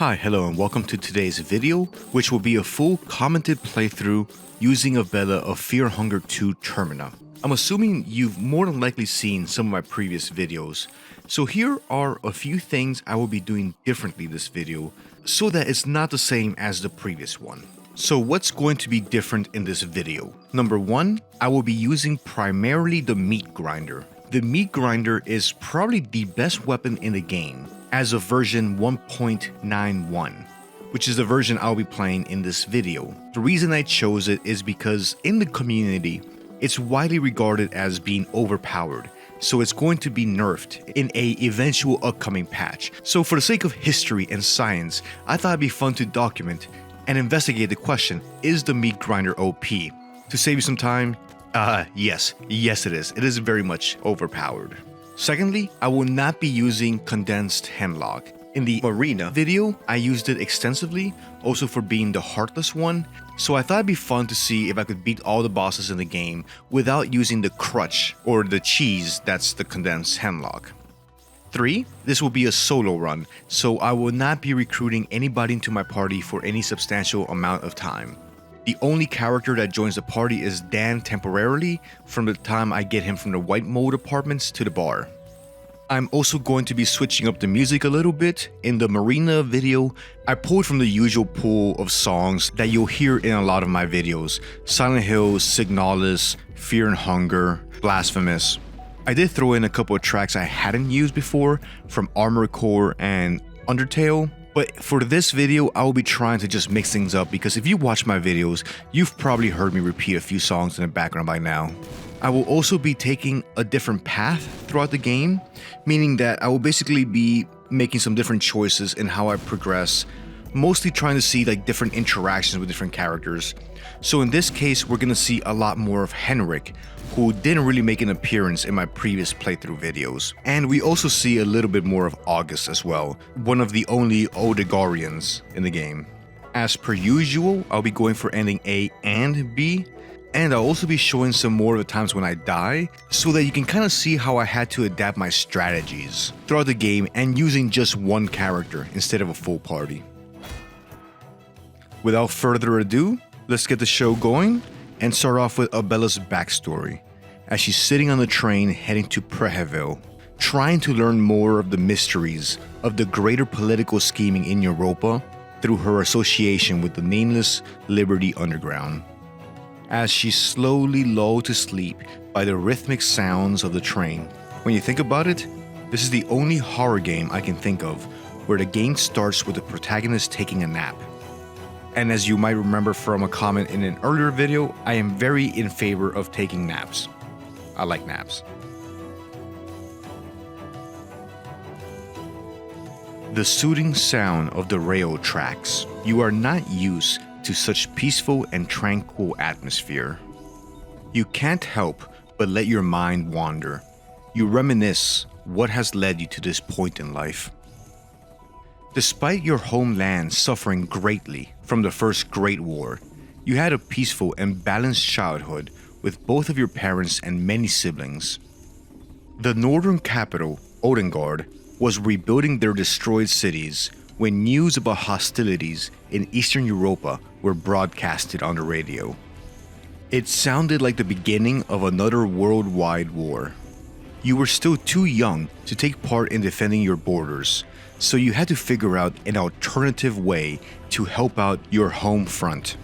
Hi, hello, and welcome to today's video, which will be a full commented playthrough using Abella of Fear and Hunger 2 Termina. I'm assuming you've more than likely seen some of my previous videos, so here are a few things I will be doing differently this video, so that it's not the same as the previous one. So what's going to be different in this video? Number 1, I will be using primarily the meat grinder. The meat grinder is probably the best weapon in the game, as of version 1.91, which is the version I'll be playing in this video. The reason I chose it is because in the community, it's widely regarded as being overpowered, so it's going to be nerfed in a eventual upcoming patch. So for the sake of history and science, I thought it'd be fun to document and investigate the question, is the meat grinder OP? To save you some time, yes it is. It is very much overpowered. Secondly, I will not be using condensed Hemlock. In the arena video, I used it extensively, also for being the Heartless One, so I thought it'd be fun to see if I could beat all the bosses in the game without using the crutch or the cheese that's the condensed Hemlock. 3. This will be a solo run, so I will not be recruiting anybody into my party for any substantial amount of time. The only character that joins the party is Dan temporarily from the time I get him from the white mode apartments to the bar. I'm also going to be switching up the music a little bit. In the Marina video, I pulled from the usual pool of songs that you'll hear in a lot of my videos. Silent Hill, Signalis, Fear and Hunger, Blasphemous. I did throw in a couple of tracks I hadn't used before from Armored Core and Undertale. But for this video, I will be trying to just mix things up because if you watch my videos, you've probably heard me repeat a few songs in the background by now. I will also be taking a different path throughout the game, meaning that I will basically be making some different choices in how I progress, mostly trying to see like different interactions with different characters. So in this case, we're gonna see a lot more of Henrik, who didn't really make an appearance in my previous playthrough videos. And we also see a little bit more of August as well, one of the only Odegarians in the game. As per usual, I'll be going for ending A and B, and I'll also be showing some more of the times when I die, so that you can kind of see how I had to adapt my strategies throughout the game and using just one character instead of a full party. Without further ado, let's get the show going and start off with Abella's backstory, as she's sitting on the train heading to Preheville, trying to learn more of the mysteries of the greater political scheming in Europa through her association with the nameless Liberty Underground. As she's slowly lulled to sleep by the rhythmic sounds of the train. When you think about it, this is the only horror game I can think of where the game starts with the protagonist taking a nap. And as you might remember from a comment in an earlier video, I am very in favor of taking naps. I like naps. The soothing sound of the rail tracks. You are not used to such peaceful and tranquil atmosphere. You can't help but let your mind wander. You reminisce what has led you to this point in life. Despite your homeland suffering greatly from the First Great War, you had a peaceful and balanced childhood with both of your parents and many siblings. The northern capital, Odengard, was rebuilding their destroyed cities when news about hostilities in Eastern Europa were broadcasted on the radio. It sounded like the beginning of another worldwide war. You were still too young to take part in defending your borders, so you had to figure out an alternative way to help out your home front.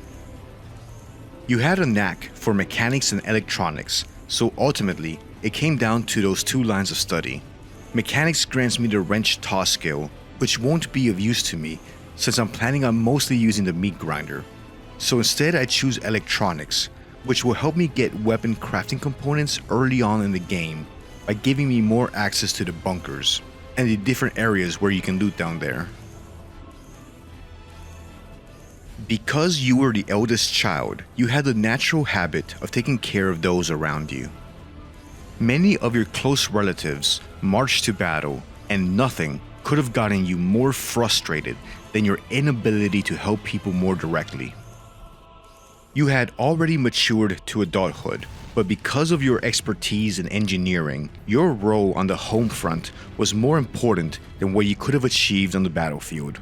You had a knack for mechanics and electronics, so ultimately it came down to those two lines of study. Mechanics grants me the wrench toss skill, which won't be of use to me since I'm planning on mostly using the meat grinder. So instead I choose electronics, which will help me get weapon crafting components early on in the game by giving me more access to the bunkers and the different areas where you can loot down there. Because you were the eldest child, you had the natural habit of taking care of those around you. Many of your close relatives marched to battle, and nothing could have gotten you more frustrated than your inability to help people more directly. You had already matured to adulthood, but because of your expertise in engineering, your role on the home front was more important than what you could have achieved on the battlefield.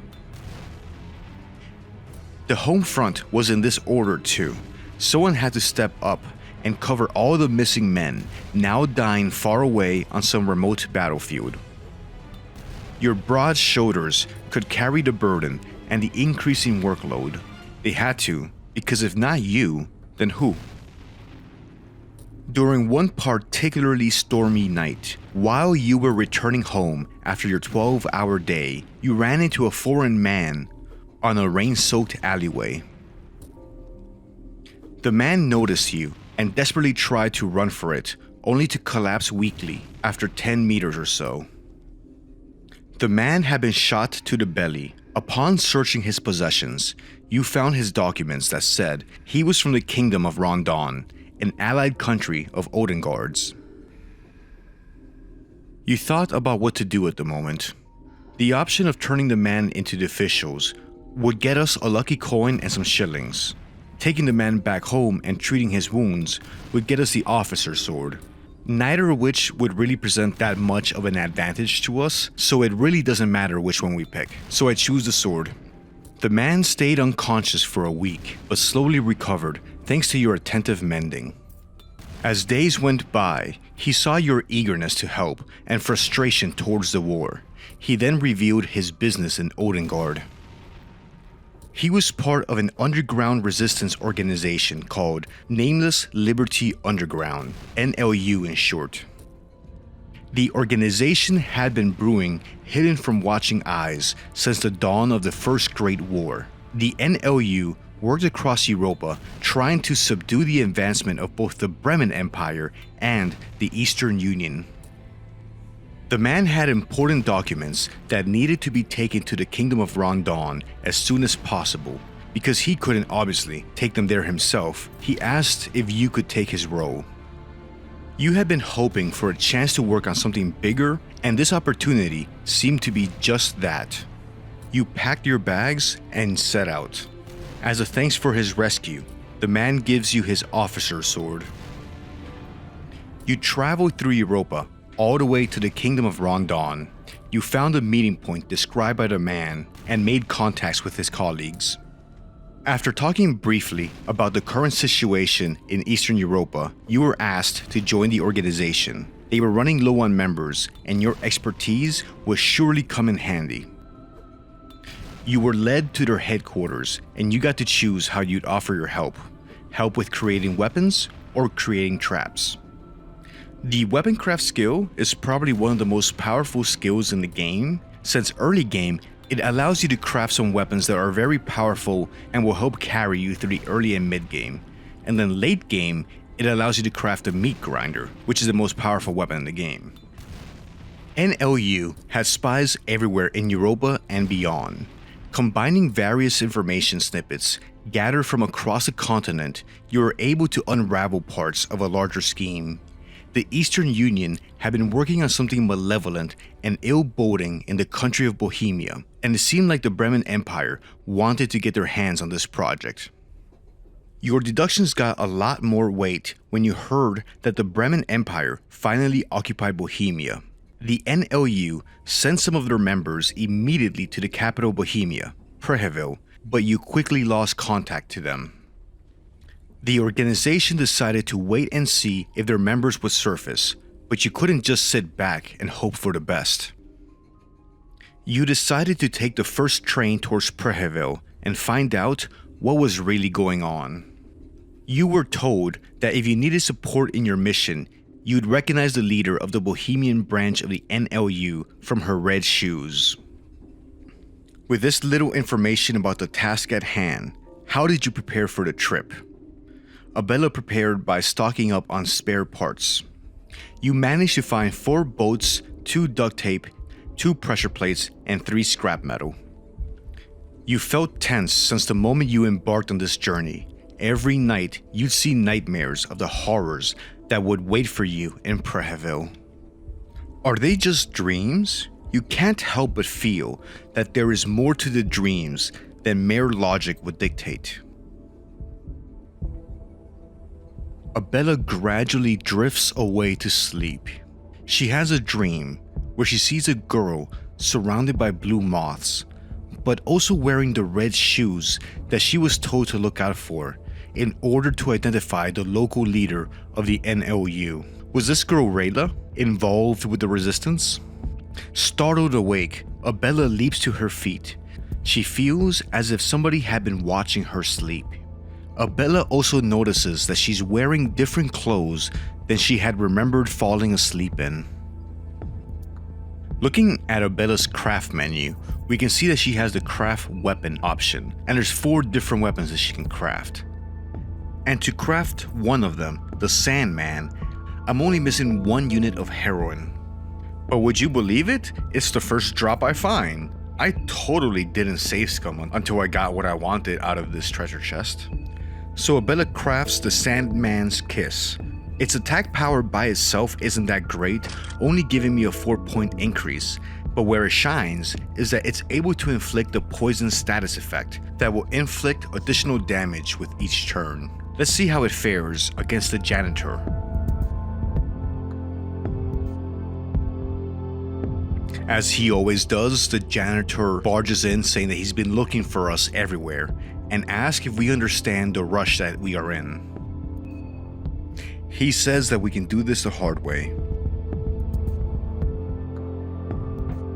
The home front was in this order too. Someone had to step up and cover all the missing men, now dying far away on some remote battlefield. Your broad shoulders could carry the burden and the increasing workload. They had to, because if not you, then who? During one particularly stormy night, while you were returning home after your 12-hour day, you ran into a foreign man on a rain-soaked alleyway. The man noticed you and desperately tried to run for it, only to collapse weakly after 10 meters or so. The man had been shot to the belly. Upon searching his possessions, you found his documents that said he was from the Kingdom of Rondon, an allied country of Odengards. You thought about what to do at the moment. The option of turning the man into the officials would get us a lucky coin and some shillings. Taking the man back home and treating his wounds would get us the officer's sword. Neither of which would really present that much of an advantage to us, so it really doesn't matter which one we pick. So I choose the sword. The man stayed unconscious for a week, but slowly recovered thanks to your attentive mending. As days went by, he saw your eagerness to help and frustration towards the war. He then revealed his business in Odengard. He was part of an underground resistance organization called Nameless Liberty Underground, NLU in short. The organization had been brewing hidden from watching eyes since the dawn of the First Great War. The NLU worked across Europa trying to subdue the advancement of both the Bremen Empire and the Eastern Union. The man had important documents that needed to be taken to the Kingdom of Rondon as soon as possible. Because he couldn't obviously take them there himself, he asked if you could take his role. You had been hoping for a chance to work on something bigger, and this opportunity seemed to be just that. You packed your bags and set out. As a thanks for his rescue, the man gives you his officer's sword. You traveled through Europa, all the way to the Kingdom of Rondon. You found a meeting point described by the man and made contacts with his colleagues. After talking briefly about the current situation in Eastern Europa, you were asked to join the organization. They were running low on members, and your expertise would surely come in handy. You were led to their headquarters, and you got to choose how you'd offer your help. Help with creating weapons or creating traps. The weaponcraft skill is probably one of the most powerful skills in the game. Since early game, it allows you to craft some weapons that are very powerful and will help carry you through the early and mid game. And then late game, it allows you to craft a meat grinder, which is the most powerful weapon in the game. NLU has spies everywhere in Europa and beyond. Combining various information snippets gathered from across the continent, you are able to unravel parts of a larger scheme. The Eastern Union had been working on something malevolent and ill-boding in the country of Bohemia, and it seemed like the Bremen Empire wanted to get their hands on this project. Your deductions got a lot more weight when you heard that the Bremen Empire finally occupied Bohemia. The NLU sent some of their members immediately to the capital Bohemia, Preheville, but you quickly lost contact to them. The organization decided to wait and see if their members would surface, but you couldn't just sit back and hope for the best. You decided to take the first train towards Preheville and find out what was really going on. You were told that if you needed support in your mission, you'd recognize the leader of the Bohemian branch of the NLU from her red shoes. With this little information about the task at hand, how did you prepare for the trip? Abella prepared by stocking up on spare parts. You managed to find 4 boats, 2 duct tape, 2 pressure plates, and 3 scrap metal. You felt tense since the moment you embarked on this journey. Every night, you'd see nightmares of the horrors that would wait for you in Preheville. Are they just dreams? You can't help but feel that there is more to the dreams than mere logic would dictate. Abella gradually drifts away to sleep. She has a dream where she sees a girl surrounded by blue moths, but also wearing the red shoes that she was told to look out for in order to identify the local leader of the NLU. Was this girl Rayla involved with the resistance? Startled awake, Abella leaps to her feet. She feels as if somebody had been watching her sleep. Abella also notices that she's wearing different clothes than she had remembered falling asleep in. Looking at Abella's craft menu, we can see that she has the craft weapon option, and there's 4 different weapons that she can craft. And to craft one of them, the Sandman, I'm only missing 1 unit of heroin. But would you believe it? It's the first drop I find. I totally didn't save scum until I got what I wanted out of this treasure chest. So Abella crafts the Sandman's Kiss. Its attack power by itself isn't that great, only giving me a 4-point increase, but where it shines is that it's able to inflict a poison status effect that will inflict additional damage with each turn. Let's see how it fares against the Janitor. As he always does, the Janitor barges in saying that he's been looking for us everywhere and asks if we understand the rush that we are in. He says that we can do this the hard way.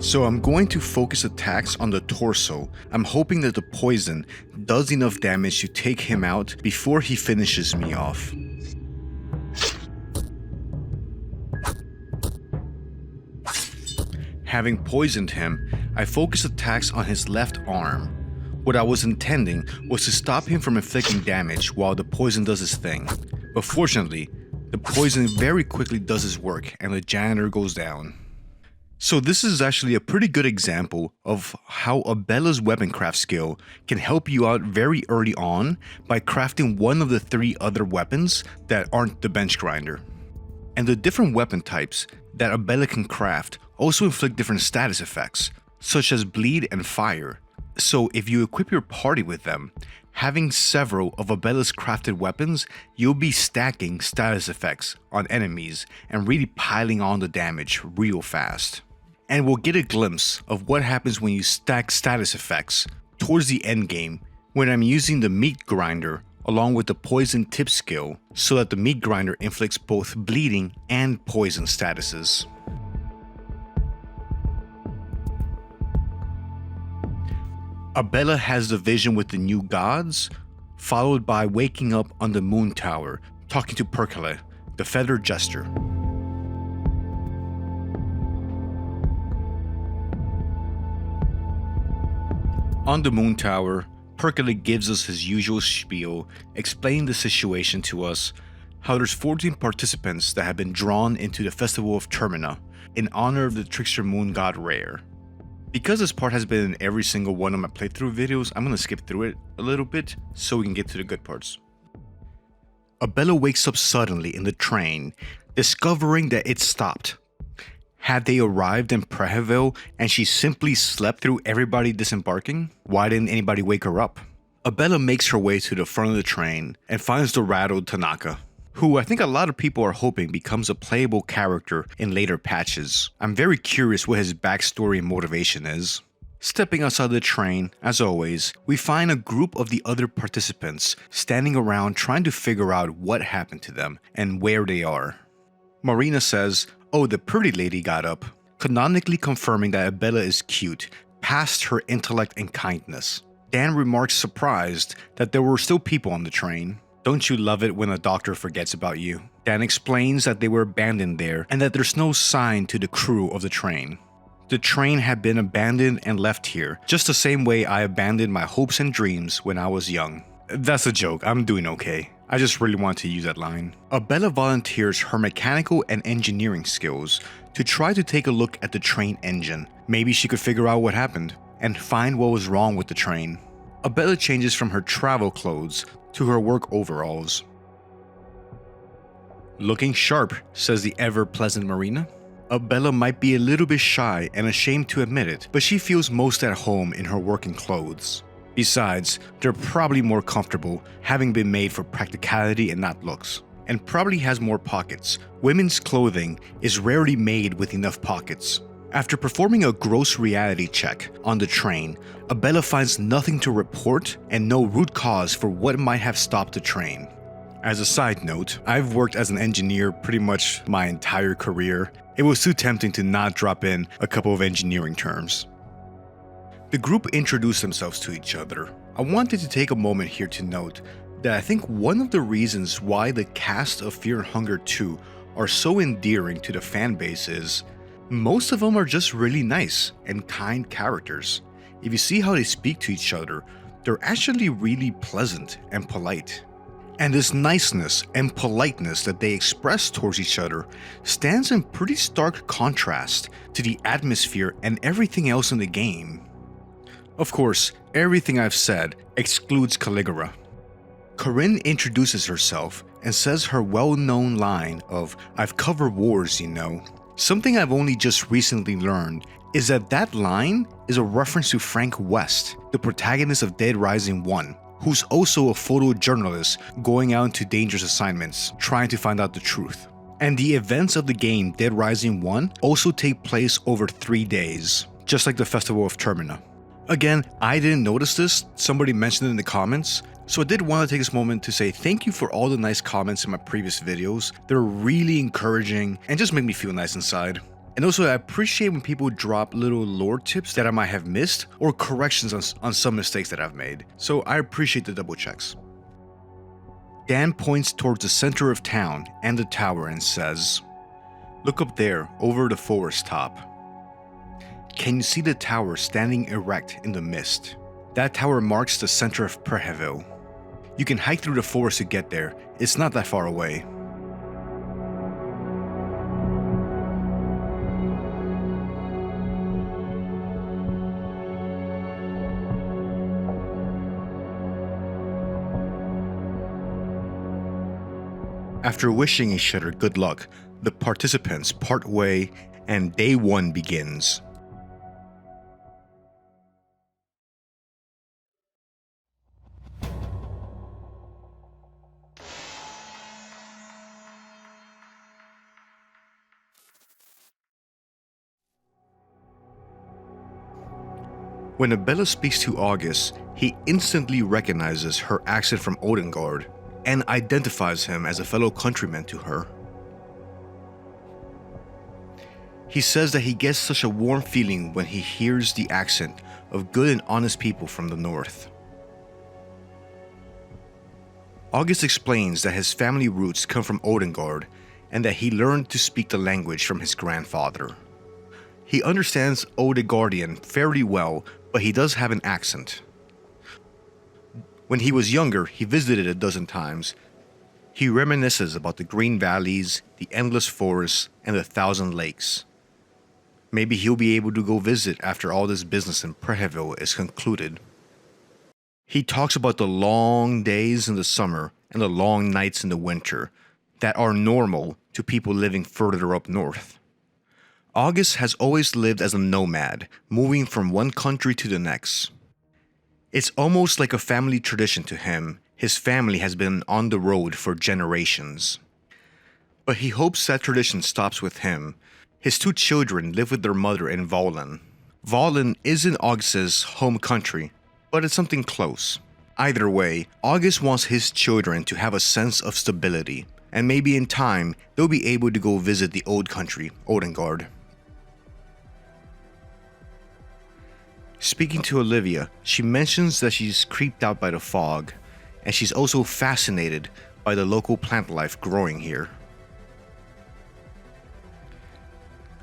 So I'm going to focus attacks on the torso. I'm hoping that the poison does enough damage to take him out before he finishes me off. Having poisoned him, I focus attacks on his left arm. What I was intending was to stop him from inflicting damage while the poison does his thing. But fortunately, the poison very quickly does its work and the Janitor goes down. So this is actually a pretty good example of how Abella's weapon craft skill can help you out very early on by crafting one of the 3 other weapons that aren't the bench grinder. And the different weapon types that Abella can craft also inflict different status effects, such as bleed and fire. So if you equip your party with them, having several of Abella's crafted weapons, you'll be stacking status effects on enemies and really piling on the damage real fast. And we'll get a glimpse of what happens when you stack status effects towards the end game when I'm using the meat grinder along with the poison tip skill so that the meat grinder inflicts both bleeding and poison statuses. Abella has the vision with the new gods, followed by waking up on the moon tower, talking to Preheville, the feathered jester. On the moon tower, Preheville gives us his usual spiel, explaining the situation to us, how there's 14 participants that have been drawn into the Festival of Termina in honor of the trickster moon god Rher. Because this part has been in every single one of my playthrough videos, I'm going to skip through it a little bit so we can get to the good parts. Abella wakes up suddenly in the train, discovering that it stopped. Had they arrived in Preheville and she simply slept through everybody disembarking? Why didn't anybody wake her up? Abella makes her way to the front of the train and finds the rattled Tanaka, who I think a lot of people are hoping becomes a playable character in later patches. I'm very curious what his backstory and motivation is. Stepping outside the train, as always, we find a group of the other participants standing around trying to figure out what happened to them and where they are. Marina says, "Oh, the pretty lady got up," canonically confirming that Abella is cute, past her intellect and kindness. Dan remarks surprised that there were still people on the train. Don't you love it when a doctor forgets about you? Dan explains that they were abandoned there and that there's no sign to the crew of the train. The train had been abandoned and left here, just the same way I abandoned my hopes and dreams when I was young. That's a joke, I'm doing okay. I just really want to use that line. Abella volunteers her mechanical and engineering skills to try to take a look at the train engine. Maybe she could figure out what happened and find what was wrong with the train. Abella changes from her travel clothes to her work overalls. "Looking sharp," says the ever-pleasant Marina. Abella might be a little bit shy and ashamed to admit it, but she feels most at home in her working clothes. Besides, they're probably more comfortable, having been made for practicality and not looks, and probably has more pockets. Women's clothing is rarely made with enough pockets. After performing a gross reality check on the train, Abella finds nothing to report and no root cause for what might have stopped the train. As a side note, I've worked as an engineer pretty much my entire career. It was too tempting to not drop in a couple of engineering terms. The group introduced themselves to each other. I wanted to take a moment here to note that I think one of the reasons why the cast of Fear and Hunger 2 are so endearing to the fan base is most of them are just really nice and kind characters. If you see how they speak to each other, they're actually really pleasant and polite. And this niceness and politeness that they express towards each other stands in pretty stark contrast to the atmosphere and everything else in the game. Of course, everything I've said excludes Caligula. Corinne introduces herself and says her well-known line of "I've covered wars, you know." Something I've only just recently learned is that that line is a reference to Frank West, the protagonist of Dead Rising 1, who's also a photojournalist going out into dangerous assignments, trying to find out the truth. And the events of the game Dead Rising 1 also take place over 3 days, just like the Festival of Termina. Again, I didn't notice this, somebody mentioned it in the comments, so I did want to take this moment to say thank you for all the nice comments in my previous videos. They're really encouraging and just make me feel nice inside. And also, I appreciate when people drop little lore tips that I might have missed or corrections on some mistakes that I've made. So I appreciate the double checks. Dan points towards the center of town and the tower and says, "Look up there, over the forest top. Can you see the tower standing erect in the mist? That tower marks the center of Preheville. You can hike through the forest to get there. It's not that far away." After wishing each other good luck, the participants part way and day 1 begins. When Abella speaks to August, he instantly recognizes her accent from Odengard and identifies him as a fellow countryman to her. He says that he gets such a warm feeling when he hears the accent of good and honest people from the north. August explains that his family roots come from Odengard and that he learned to speak the language from his grandfather. He understands Odegardian fairly well, but he does have an accent. When he was younger, he visited a dozen times. He reminisces about the green valleys, the endless forests, and the 1,000 lakes. Maybe he'll be able to go visit after all this business in Preheville is concluded. He talks about the long days in the summer and the long nights in the winter that are normal to people living further up north. August has always lived as a nomad, moving from one country to the next. It's almost like a family tradition to him. His family has been on the road for generations. But he hopes that tradition stops with him. His 2 children live with their mother in Valen. Valen isn't August's home country, but it's something close. Either way, August wants his children to have a sense of stability, and maybe in time, they'll be able to go visit the old country, Odengard. Speaking to Olivia, she mentions that she's creeped out by the fog, and she's also fascinated by the local plant life growing here.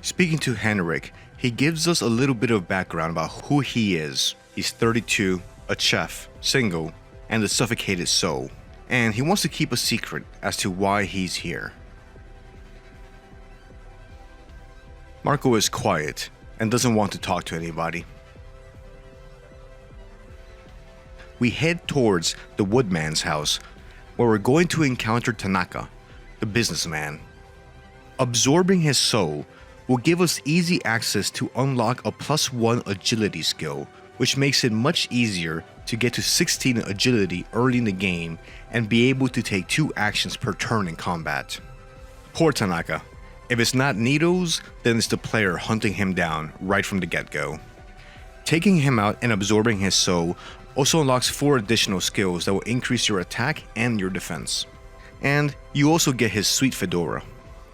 Speaking to Henrik, he gives us a little bit of background about who he is. He's 32, a chef, single, and a suffocated soul, and he wants to keep a secret as to why he's here. Marco is quiet and doesn't want to talk to anybody. We head towards the Woodman's house, where we're going to encounter Tanaka, the businessman. Absorbing his soul will give us easy access to unlock a +1 agility skill, which makes it much easier to get to 16 agility early in the game and be able to take 2 actions per turn in combat. Poor Tanaka. If it's not needles, then it's the player hunting him down right from the get-go. Taking him out and absorbing his soul also unlocks 4 additional skills that will increase your attack and your defense. And you also get his sweet fedora.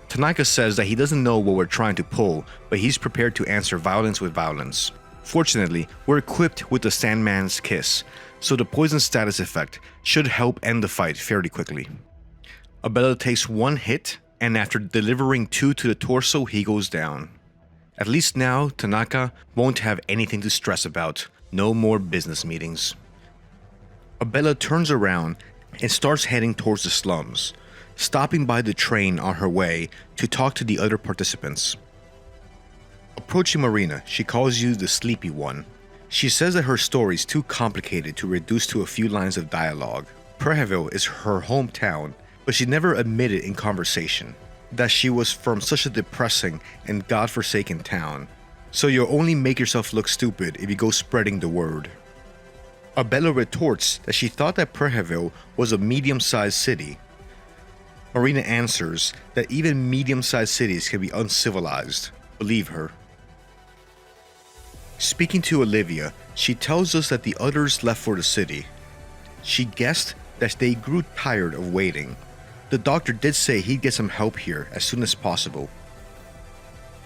Tanaka says that he doesn't know what we're trying to pull, but he's prepared to answer violence with violence. Fortunately, we're equipped with the Sandman's Kiss, so the poison status effect should help end the fight fairly quickly. Abella takes 1 hit, and after delivering 2 to the torso, he goes down. At least now, Tanaka won't have anything to stress about. No more business meetings. Abella turns around and starts heading towards the slums, stopping by the train on her way to talk to the other participants. Approaching Marina, she calls you the Sleepy One. She says that her story is too complicated to reduce to a few lines of dialogue. Preheville is her hometown, but she never admitted in conversation that she was from such a depressing and godforsaken town. So you'll only make yourself look stupid if you go spreading the word. Abella retorts that she thought that Preheville was a medium-sized city. Marina answers that even medium-sized cities can be uncivilized. Believe her. Speaking to Olivia, she tells us that the others left for the city. She guessed that they grew tired of waiting. The doctor did say he'd get some help here as soon as possible.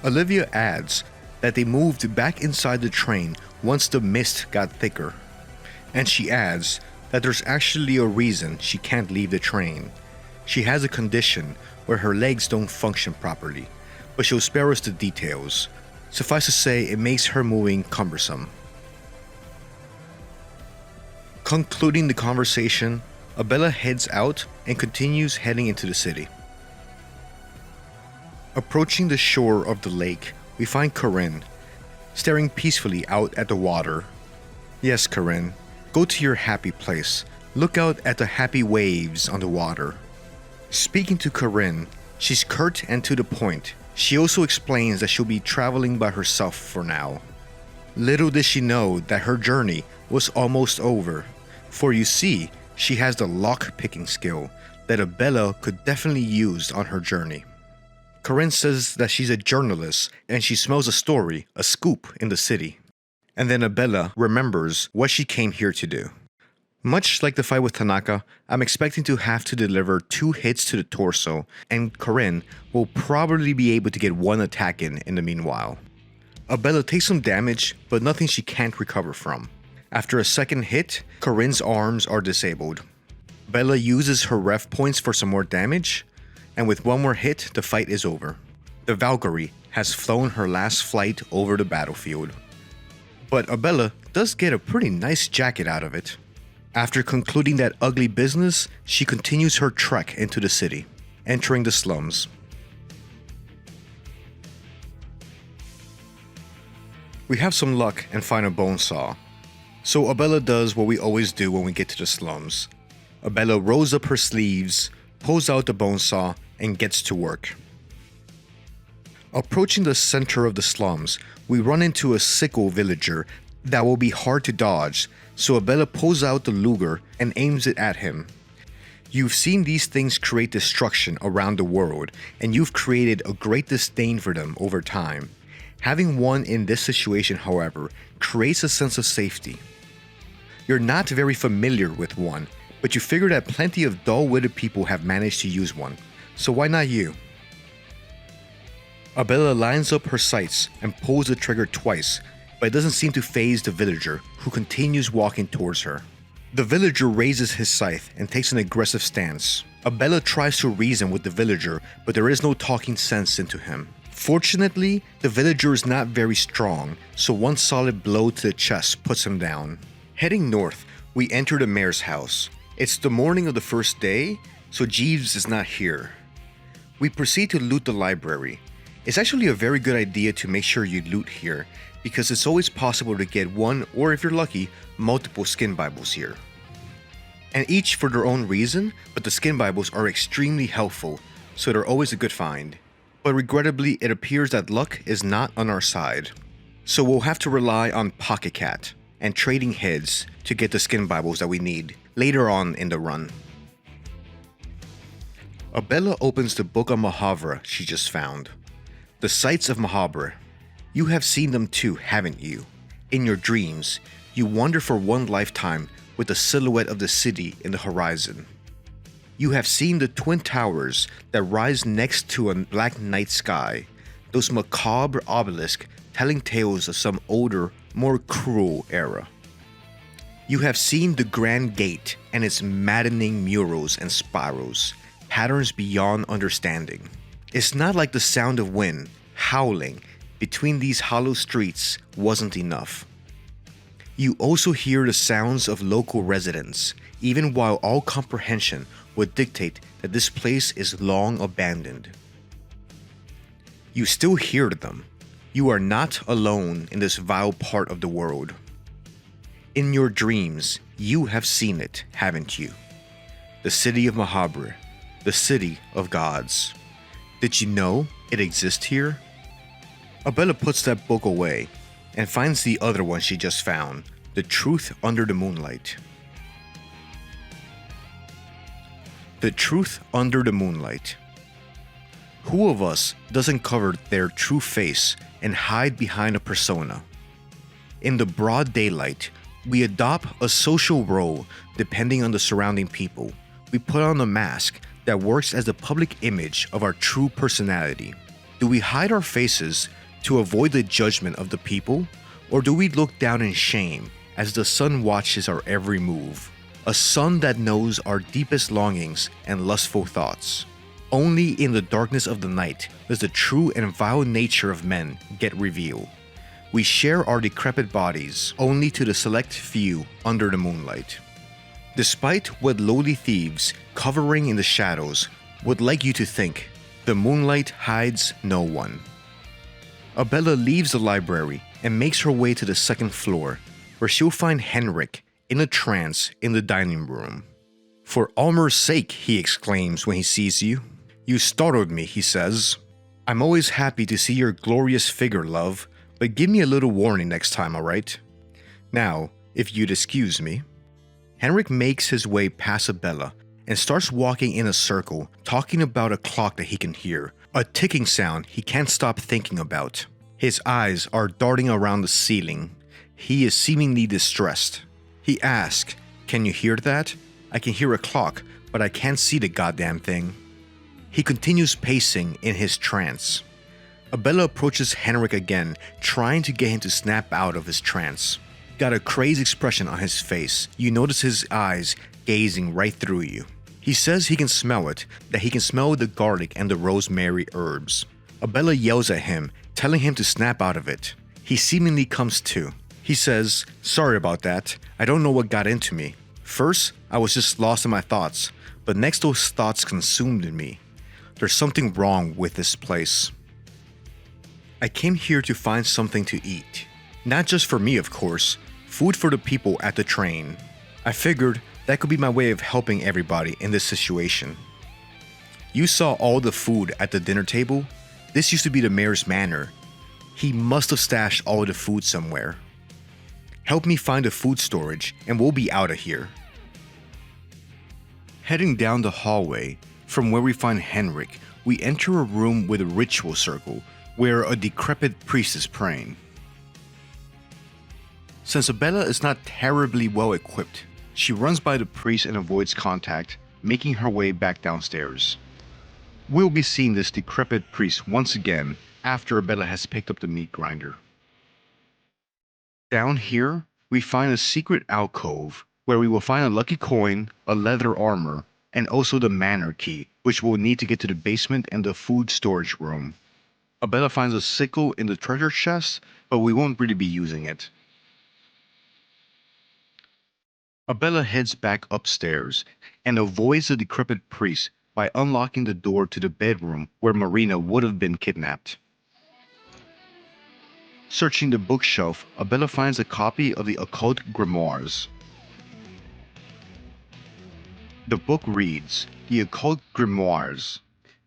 Olivia adds that they moved back inside the train once the mist got thicker. And she adds that there's actually a reason she can't leave the train. She has a condition where her legs don't function properly, but she'll spare us the details. Suffice to say, it makes her moving cumbersome. Concluding the conversation, Abella heads out and continues heading into the city. Approaching the shore of the lake, we find Corinne, staring peacefully out at the water. Yes, Corinne, go to your happy place. Look out at the happy waves on the water. Speaking to Corinne, she's curt and to the point. She also explains that she'll be traveling by herself for now. Little did she know that her journey was almost over, for you see, she has the lock-picking skill that Abella could definitely use on her journey. Corinne says that she's a journalist and she smells a story, a scoop in the city. And then Abella remembers what she came here to do. Much like the fight with Tanaka, I'm expecting to have to deliver 2 hits to the torso, and Corinne will probably be able to get 1 attack in the meanwhile. Abella takes some damage, but nothing she can't recover from. After a 2nd hit, Corinne's arms are disabled. Abella uses her ref points for some more damage, and with 1 more hit, the fight is over. The Valkyrie has flown her last flight over the battlefield. But Abella does get a pretty nice jacket out of it. After concluding that ugly business, she continues her trek into the city, entering the slums. We have some luck and find a bone saw. So Abella does what we always do when we get to the slums. Abella rolls up her sleeves, pulls out the bone saw, and gets to work. Approaching the center of the slums, we run into a sickle villager that will be hard to dodge, so Abella pulls out the Luger and aims it at him. You've seen these things create destruction around the world, and you've created a great disdain for them over time. Having one in this situation, however, creates a sense of safety. You're not very familiar with one, but you figure that plenty of dull-witted people have managed to use one, so why not you? Abella lines up her sights and pulls the trigger twice, but it doesn't seem to faze the villager, who continues walking towards her. The villager raises his scythe and takes an aggressive stance. Abella tries to reason with the villager, but there is no talking sense into him. Fortunately, the villager is not very strong, so 1 solid blow to the chest puts him down. Heading north, we enter the mayor's house. It's the morning of the first day, so Jeeves is not here. We proceed to loot the library. It's actually a very good idea to make sure you loot here, because it's always possible to get 1, or if you're lucky, multiple skin Bibles here. And each for their own reason, but the skin Bibles are extremely helpful, so they're always a good find. But regrettably, it appears that luck is not on our side. So we'll have to rely on Pocket Cat and trading heads to get the skin Bibles that we need later on in the run. Abella opens the book on Mahavra she just found. The sights of Mahabra. You have seen them too, haven't you? In your dreams, you wander for one lifetime with the silhouette of the city in the horizon. You have seen the twin towers that rise next to a black night sky, those macabre obelisks telling tales of some older, more cruel era. You have seen the Grand Gate and its maddening murals and spirals, patterns beyond understanding. It's not like the sound of wind howling between these hollow streets wasn't enough. You also hear the sounds of local residents, even while all comprehension would dictate that this place is long abandoned. You still hear them. You are not alone in this vile part of the world. In your dreams, you have seen it, haven't you? The city of Mahabra, the city of gods. Did you know it exists here? Abella puts that book away and finds the other one she just found, The Truth Under the Moonlight. The Truth Under the Moonlight. Who of us doesn't cover their true face and hide behind a persona? In the broad daylight, we adopt a social role depending on the surrounding people. We put on a mask that works as the public image of our true personality. Do we hide our faces to avoid the judgment of the people, or do we look down in shame as the sun watches our every move? A sun that knows our deepest longings and lustful thoughts. Only in the darkness of the night does the true and vile nature of men get revealed. We share our decrepit bodies only to the select few under the moonlight. Despite what lowly thieves covering in the shadows would like you to think, the moonlight hides no one. Abella leaves the library and makes her way to the second floor, where she'll find Henrik in a trance in the dining room. "For Almer's sake," he exclaims when he sees you. "You startled me," he says. "I'm always happy to see your glorious figure, love, but give me a little warning next time, alright? Now, if you'd excuse me." Henrik makes his way past Abella and starts walking in a circle, talking about a clock that he can hear, a ticking sound he can't stop thinking about. His eyes are darting around the ceiling. He is seemingly distressed. He asks, "Can you hear that? I can hear a clock, but I can't see the goddamn thing." He continues pacing in his trance. Abella approaches Henrik again, trying to get him to snap out of his trance. Got a crazed expression on his face. You notice his eyes gazing right through you. He says he can smell it, that he can smell the garlic and the rosemary herbs. Abella yells at him, telling him to snap out of it. He seemingly comes to. He says, "Sorry about that. I don't know what got into me. First, I was just lost in my thoughts, but next those thoughts consumed me. There's something wrong with this place. I came here to find something to eat. Not just for me, of course. Food for the people at the train. I figured that could be my way of helping everybody in this situation. You saw all the food at the dinner table? This used to be the mayor's manor. He must have stashed all the food somewhere. Help me find the food storage and we'll be out of here." Heading down the hallway, from where we find Henrik, we enter a room with a ritual circle where a decrepit priest is praying. Since Abella is not terribly well equipped, she runs by the priest and avoids contact, making her way back downstairs. We'll be seeing this decrepit priest once again after Abella has picked up the meat grinder. Down here, we find a secret alcove where we will find a lucky coin, a leather armor, and also the manor key, which we'll need to get to the basement and the food storage room. Abella finds a sickle in the treasure chest, but we won't really be using it. Abella heads back upstairs and avoids the decrepit priest by unlocking the door to the bedroom where Marina would have been kidnapped. Searching the bookshelf, Abella finds a copy of the Occult Grimoires. The book reads, The Occult Grimoires,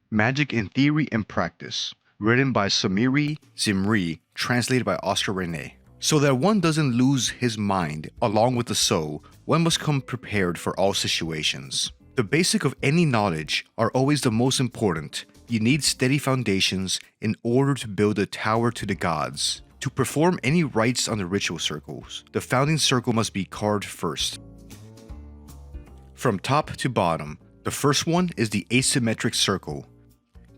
Magic in Theory and Practice, written by Samurray Zimri, translated by Oscar Rene. So that one doesn't lose his mind along with the soul, one must come prepared for all situations. The basic of any knowledge are always the most important. You need steady foundations in order to build a tower to the gods. To perform any rites on the ritual circles, the founding circle must be carved first. From top to bottom, the first one is the asymmetric circle.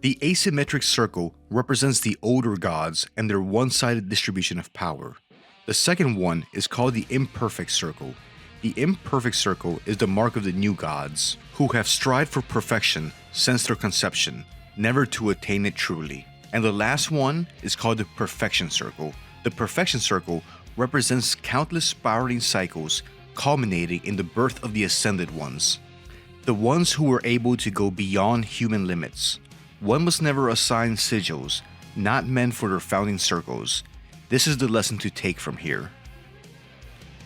The asymmetric circle represents the older gods and their one-sided distribution of power. The second one is called the imperfect circle. The imperfect circle is the mark of the new gods, who have strived for perfection since their conception, never to attain it truly. And the last one is called the perfection circle. The perfection circle represents countless spiraling cycles culminating in the birth of the ascended ones, the ones who were able to go beyond human limits. One must never assign sigils, not meant for their founding circles. This is the lesson to take from here.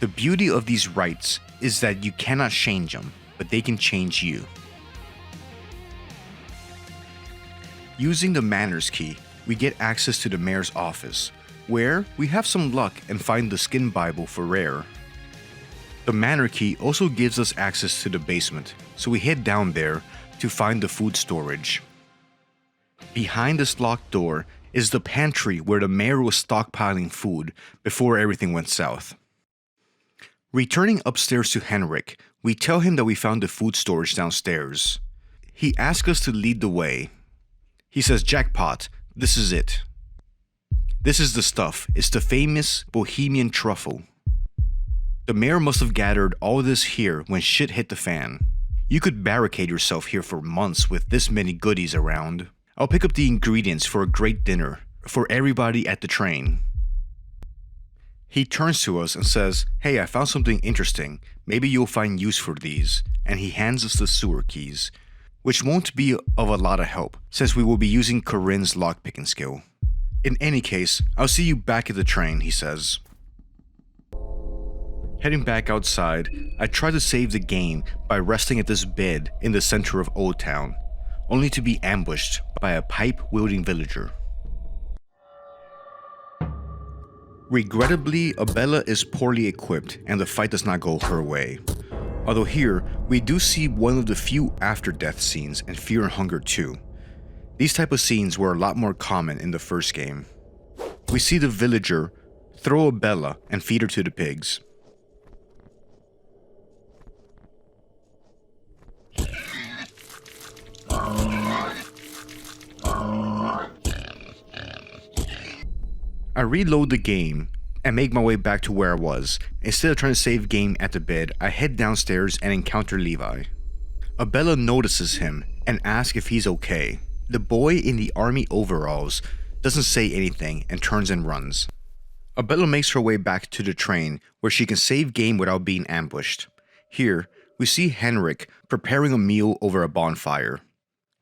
The beauty of these rites is that you cannot change them, but they can change you. Using the Manners key, we get access to the mayor's office, where we have some luck and find the skin Bible for Rher. The Manor key also gives us access to the basement, so we head down there to find the food storage. Behind this locked door is the pantry where the mayor was stockpiling food before everything went south. Returning upstairs to Henrik, we tell him that we found the food storage downstairs. He asks us to lead the way. He says, "Jackpot, this is it. This is the stuff. It's the famous Bohemian truffle." The mayor must have gathered all this here when shit hit the fan. You could barricade yourself here for months with this many goodies around. I'll pick up the ingredients for a great dinner for everybody at the train. He turns to us and says, "Hey, I found something interesting. Maybe you'll find use for these." And he hands us the sewer keys, which won't be of a lot of help since we will be using Corinne's lockpicking skill. "In any case, I'll see you back at the train," he says. Heading back outside, I try to save the game by resting at this bed in the center of Old Town, only to be ambushed by a pipe-wielding villager. Regrettably, Abella is poorly equipped and the fight does not go her way. Although here, we do see one of the few after-death scenes in Fear and Hunger 2. These type of scenes were a lot more common in the first game. We see the villager throw Abella and feed her to the pigs. I reload the game and make my way back to where I was. Instead of trying to save game at the bed, I head downstairs and encounter Levi. Abella notices him and asks if he's okay. The boy in the army overalls doesn't say anything and turns and runs. Abella makes her way back to the train where she can save game without being ambushed. Here, we see Henrik preparing a meal over a bonfire.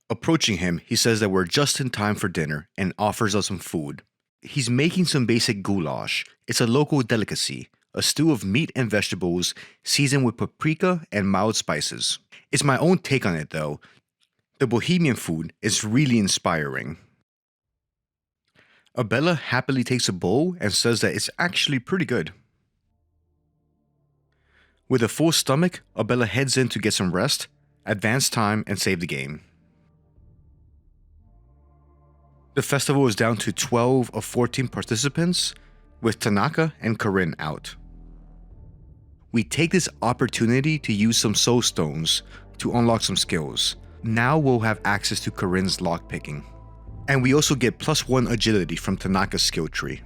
Approaching him, he says that we're just in time for dinner and offers us some food. He's making some basic goulash. It's a local delicacy, a stew of meat and vegetables seasoned with paprika and mild spices. It's my own take on it though. The Bohemian food is really inspiring. Abella happily takes a bowl and says that it's actually pretty good. With a full stomach, Abella heads in to get some rest, advance time, and save the game. The festival is down to 12 of 14 participants, with Tanaka and Corinne out. We take this opportunity to use some soul stones to unlock some skills. Now we'll have access to Corinne's lockpicking. And we also get +1 agility from Tanaka's skill tree.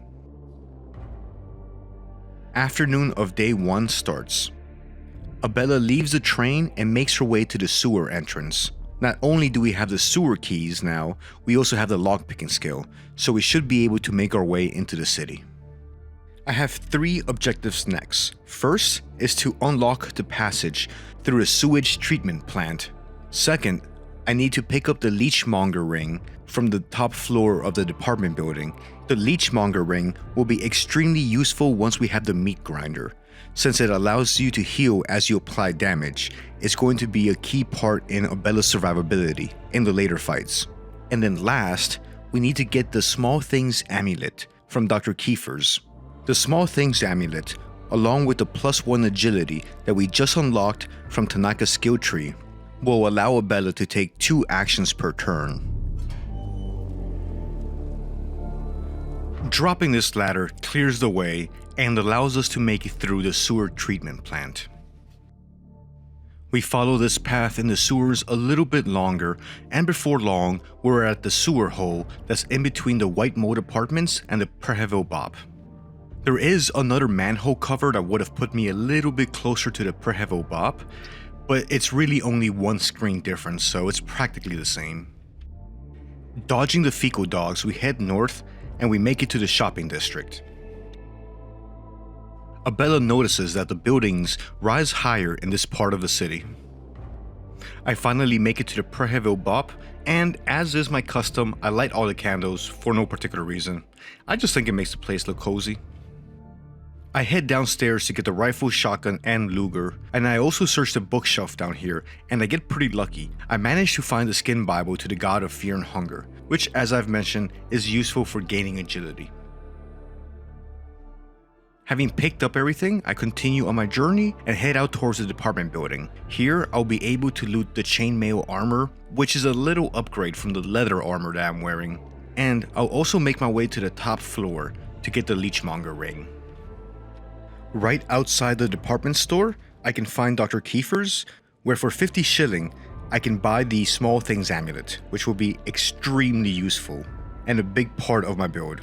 Afternoon of day 1 starts. Abella leaves the train and makes her way to the sewer entrance. Not only do we have the sewer keys now, we also have the lockpicking skill, so we should be able to make our way into the city. I have 3 objectives next. First is to unlock the passage through a sewage treatment plant. Second, I need to pick up the leechmonger ring from the top floor of the department building. The leechmonger ring will be extremely useful once we have the meat grinder. Since it allows you to heal as you apply damage, it's going to be a key part in Abella's survivability in the later fights. And then last, we need to get the Small Things Amulet from Dr. Kiefer's. The Small Things Amulet, along with the +1 agility that we just unlocked from Tanaka's skill tree, will allow Abella to take 2 actions per turn. Dropping this ladder clears the way and allows us to make it through the sewer treatment plant. We follow this path in the sewers a little bit longer, and before long, we're at the sewer hole that's in between the white mold apartments and the Preheville Bop. There is another manhole cover that would have put me a little bit closer to the Preheville Bop, but it's really only 1 screen difference, so it's practically the same. Dodging the fecal dogs, we head north and we make it to the shopping district. Abella notices that the buildings rise higher in this part of the city. I finally make it to the Preheville Bop, and as is my custom, I light all the candles for no particular reason. I just think it makes the place look cozy. I head downstairs to get the rifle, shotgun, and Luger, and I also search the bookshelf down here, and I get pretty lucky. I manage to find the skin Bible to the god of fear and hunger, which, as I've mentioned, is useful for gaining agility. Having picked up everything, I continue on my journey and head out towards the department building. Here, I'll be able to loot the chainmail armor, which is a little upgrade from the leather armor that I'm wearing. And I'll also make my way to the top floor to get the Leechmonger ring. Right outside the department store, I can find Dr. Kiefer's, where for 50 shilling, I can buy the Small Things amulet, which will be extremely useful and a big part of my build.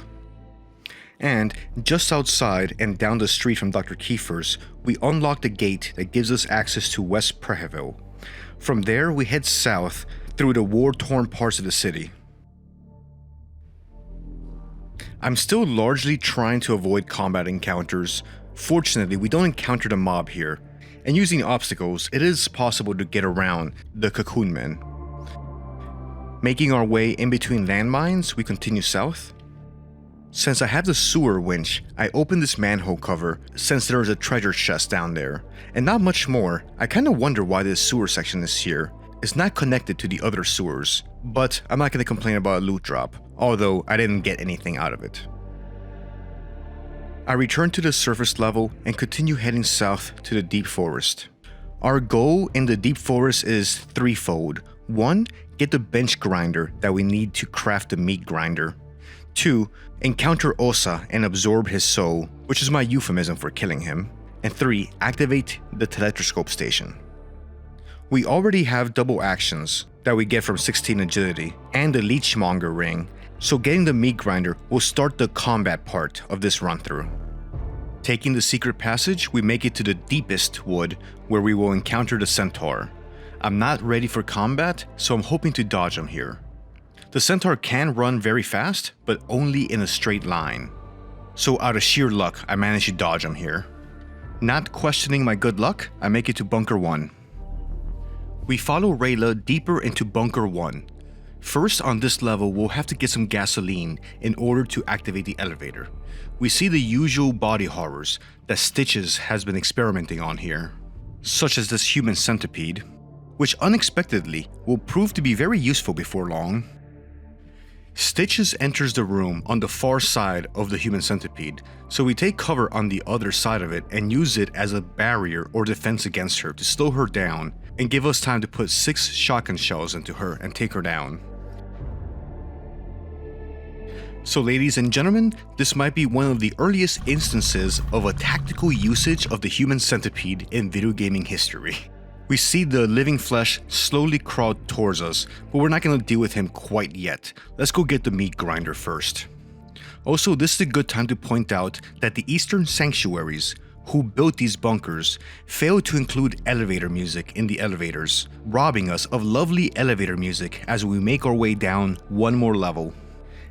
And just outside and down the street from Dr. Kiefer's, we unlock the gate that gives us access to West Preheville. From there, we head south through the war-torn parts of the city. I'm still largely trying to avoid combat encounters. Fortunately, we don't encounter the mob here, and using obstacles, it is possible to get around the Cocoon Men. Making our way in between landmines, we continue south. Since I have the sewer winch, I open this manhole cover since there is a treasure chest down there, and not much more. I kinda wonder why this sewer section is here. It's not connected to the other sewers, but I'm not gonna complain about a loot drop, although I didn't get anything out of it. I return to the surface level and continue heading south to the deep forest. Our goal in the deep forest is threefold. 1. Get the bench grinder that we need to craft the meat grinder. 2. Encounter Osa and absorb his soul, which is my euphemism for killing him. And 3. Activate the teletroscope station. We already have double actions that we get from 16 agility and the Leechmonger ring, so getting the meat grinder will start the combat part of this run through. Taking the secret passage, we make it to the deepest wood where we will encounter the centaur. I'm not ready for combat, so I'm hoping to dodge him here. The centaur can run very fast, but only in a straight line. So out of sheer luck, I managed to dodge him here. Not questioning my good luck, I make it to Bunker 1. We follow Rayla deeper into Bunker 1. First on this level, we'll have to get some gasoline in order to activate the elevator. We see the usual body horrors that Stitches has been experimenting on here, such as this human centipede, which unexpectedly will prove to be very useful before long. Stitches enters the room on the far side of the human centipede, so we take cover on the other side of it and use it as a barrier or defense against her to slow her down and give us time to put 6 shotgun shells into her and take her down. So ladies and gentlemen, this might be one of the earliest instances of a tactical usage of the human centipede in video gaming history. We see the living flesh slowly crawl towards us, but we're not going to deal with him quite yet. Let's go get the meat grinder first. Also, this is a good time to point out that the Eastern Sanctuaries, who built these bunkers, failed to include elevator music in the elevators, robbing us of lovely elevator music as we make our way down one more level.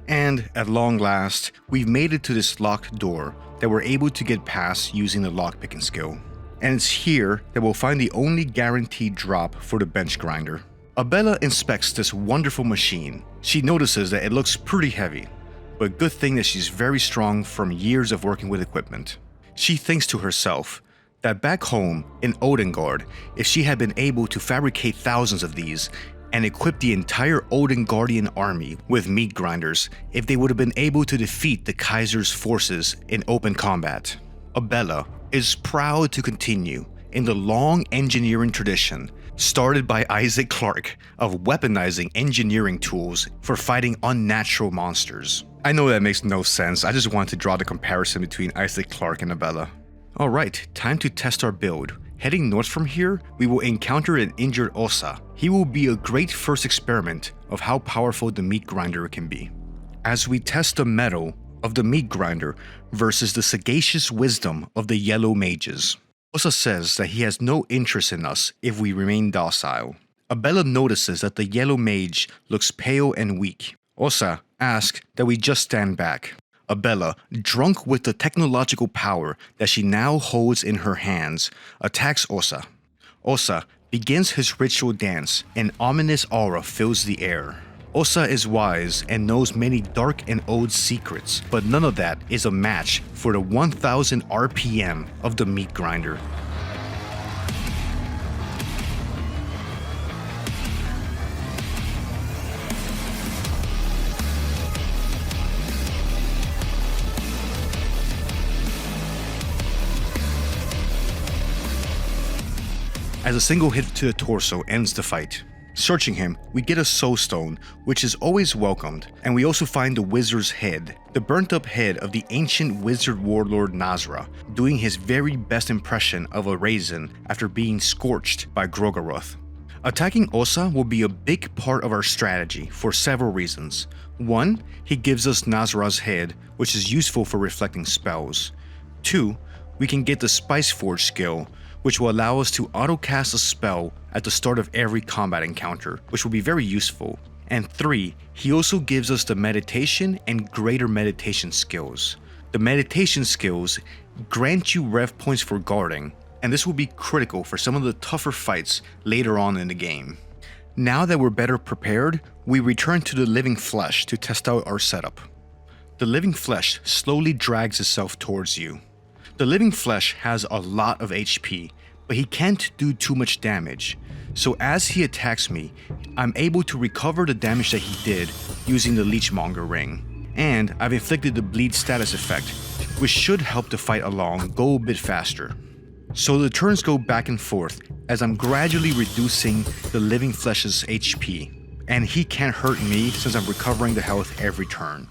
And at long last, we've made it to this locked door that we're able to get past using the lockpicking skill. And it's here that we'll find the only guaranteed drop for the bench grinder. Abella inspects this wonderful machine. She notices that it looks pretty heavy, but good thing that she's very strong from years of working with equipment. She thinks to herself that back home in Odengard, if she had been able to fabricate thousands of these and equip the entire Odengardian army with meat grinders, if they would have been able to defeat the Kaiser's forces in open combat. Abella is proud to continue in the long engineering tradition started by Isaac Clarke of weaponizing engineering tools for fighting unnatural monsters. I know that makes no sense, I just wanted to draw the comparison between Isaac Clarke and Abella. Alright, time to test our build. Heading north from here, we will encounter an injured Osa. He will be a great first experiment of how powerful the meat grinder can be. As we test the mettle of the meat grinder versus the sagacious wisdom of the yellow mages. Osa says that he has no interest in us if we remain docile. Abella notices that the yellow mage looks pale and weak. Osa asks that we just stand back. Abella, drunk with the technological power that she now holds in her hands, attacks Osa. Osa begins his ritual dance, an ominous aura fills the air. Osa is wise and knows many dark and old secrets, but none of that is a match for the 1000 RPM of the meat grinder. As a single hit to the torso ends the fight. Searching him, we get a soul stone, which is always welcomed, and we also find the wizard's head, the burnt up head of the ancient wizard warlord Nazra, doing his very best impression of a raisin after being scorched by Grogaroth. Attacking Osa will be a big part of our strategy for several reasons. 1, he gives us Nazra's head, which is useful for reflecting spells. 2, we can get the Spice Forge skill, which will allow us to auto-cast a spell at the start of every combat encounter, which will be very useful. And 3, he also gives us the meditation and greater meditation skills. The meditation skills grant you rev points for guarding, and this will be critical for some of the tougher fights later on in the game. Now that we're better prepared, we return to the living flesh to test out our setup. The living flesh slowly drags itself towards you. The living flesh has a lot of HP, but he can't do too much damage, so as he attacks me, I'm able to recover the damage that he did using the Leechmonger ring, and I've inflicted the bleed status effect, which should help the fight along go a bit faster. So the turns go back and forth as I'm gradually reducing the living flesh's HP, and he can't hurt me since I'm recovering the health every turn.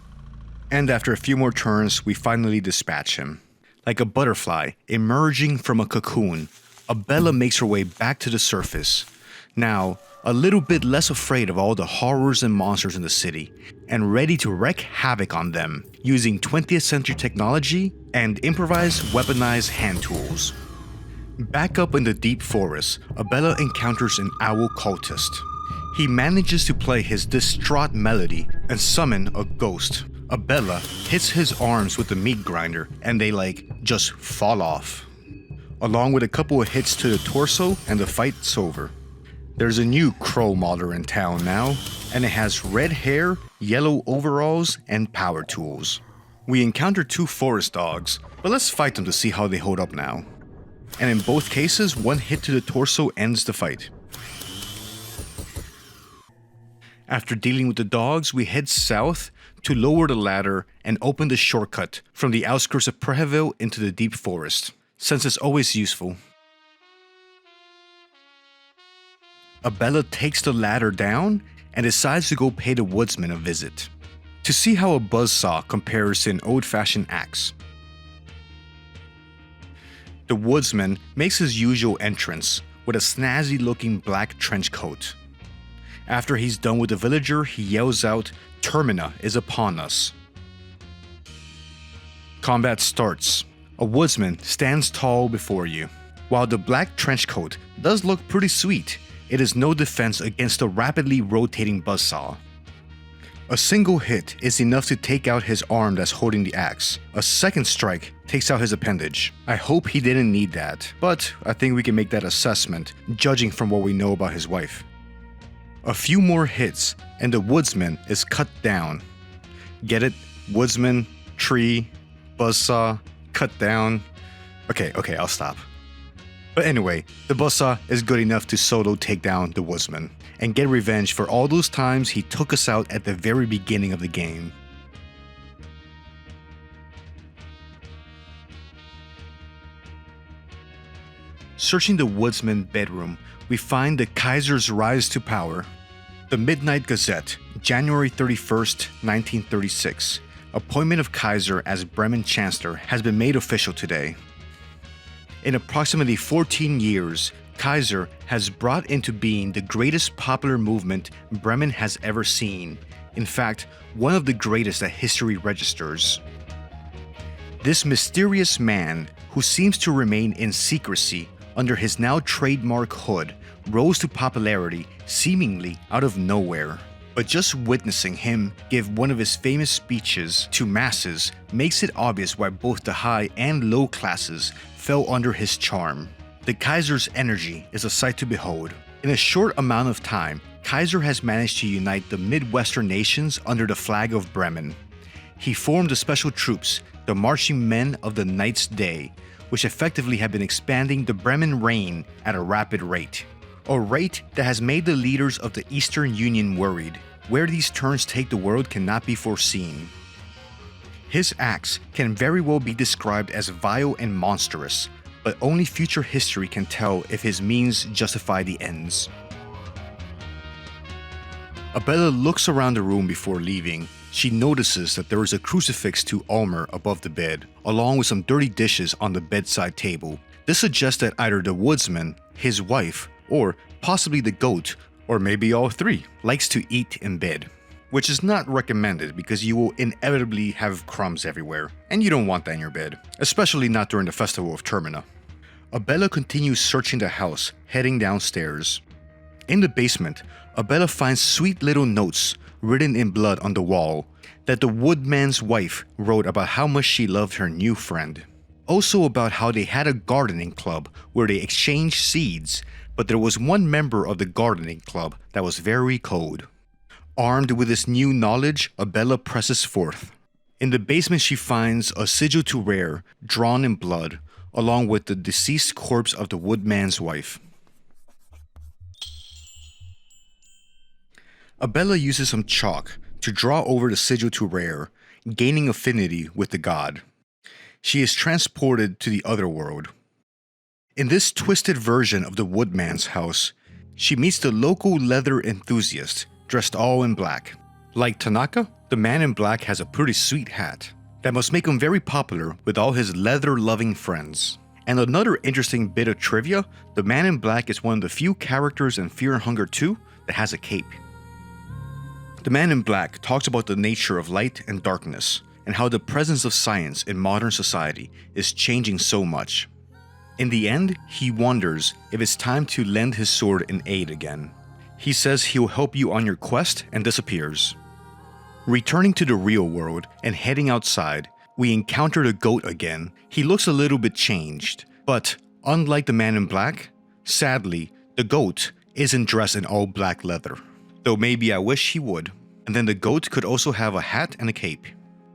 And after a few more turns, we finally dispatch him. Like a butterfly emerging from a cocoon, Abella makes her way back to the surface. Now, a little bit less afraid of all the horrors and monsters in the city, and ready to wreak havoc on them using 20th century technology and improvised weaponized hand tools. Back up in the deep forest, Abella encounters an owl cultist. He manages to play his distraught melody and summon a ghost. Abella hits his arms with the meat grinder and they just fall off. Along with a couple of hits to the torso and the fight's over. There's a new crow modder in town now, and it has red hair, yellow overalls, and power tools. We encounter 2 forest dogs, but let's fight them to see how they hold up now. And in both cases, 1 hit to the torso ends the fight. After dealing with the dogs, we head south to lower the ladder and open the shortcut from the outskirts of Preheville into the deep forest, since it's always useful. Abella takes the ladder down and decides to go pay the Woodsman a visit, to see how a buzzsaw compares to an old-fashioned axe. The Woodsman makes his usual entrance with a snazzy-looking black trench coat. After he's done with the villager, he yells out, "Termina is upon us." Combat starts. A Woodsman stands tall before you. While the black trench coat does look pretty sweet, it is no defense against a rapidly rotating buzzsaw. A single hit is enough to take out his arm that's holding the axe. A second strike takes out his appendage. I hope he didn't need that, but I think we can make that assessment, judging from what we know about his wife. A few more hits, and the Woodsman is cut down. Get it? Woodsman, tree, buzzsaw, cut down. Okay, I'll stop. But anyway, the buzzsaw is good enough to solo take down the Woodsman, and get revenge for all those times he took us out at the very beginning of the game. Searching the Woodsman bedroom, we find the Kaiser's rise to power. The Midnight Gazette, January 31st, 1936. Appointment of Kaiser as Bremen Chancellor has been made official today. In approximately 14 years, Kaiser has brought into being the greatest popular movement Bremen has ever seen. In fact, one of the greatest that history registers. This mysterious man, who seems to remain in secrecy under his now trademark hood, rose to popularity seemingly out of nowhere. But just witnessing him give one of his famous speeches to masses makes it obvious why both the high and low classes fell under his charm. The Kaiser's energy is a sight to behold. In a short amount of time, Kaiser has managed to unite the Midwestern nations under the flag of Bremen. He formed the special troops, the Marching Men of the Knight's Day, which effectively have been expanding the Bremen reign at a rapid rate. A rate that has made the leaders of the Eastern Union worried. Where these turns take the world cannot be foreseen. His acts can very well be described as vile and monstrous, but only future history can tell if his means justify the ends. Abella looks around the room before leaving. She notices that there is a crucifix to Almer above the bed, along with some dirty dishes on the bedside table. This suggests that either the Woodsman, his wife, or possibly the goat, or maybe all three, likes to eat in bed. Which is not recommended because you will inevitably have crumbs everywhere, and you don't want that in your bed, especially not during the Festival of Termina. Abella continues searching the house, heading downstairs. In the basement, Abella finds sweet little notes written in blood on the wall that the woodman's wife wrote about how much she loved her new friend. Also about how they had a gardening club where they exchanged seeds, but there was one member of the gardening club that was very cold. Armed with this new knowledge, Abella presses forth. In the basement she finds a sigil to Rher, drawn in blood, along with the deceased corpse of the woodman's wife. Abella uses some chalk to draw over the sigil to Rher, gaining affinity with the god. She is transported to the other world. In this twisted version of the woodman's house, she meets the local leather enthusiast, dressed all in black. Like Tanaka, the man in black has a pretty sweet hat that must make him very popular with all his leather-loving friends. And another interesting bit of trivia, the man in black is one of the few characters in Fear and Hunger 2 that has a cape. The man in black talks about the nature of light and darkness, and how the presence of science in modern society is changing so much. In the end, he wonders if it's time to lend his sword in aid again. He says he'll help you on your quest and disappears. Returning to the real world and heading outside, we encounter the goat again. He looks a little bit changed, but unlike the man in black, sadly, the goat isn't dressed in all black leather. Though maybe I wish he would. And then the goat could also have a hat and a cape.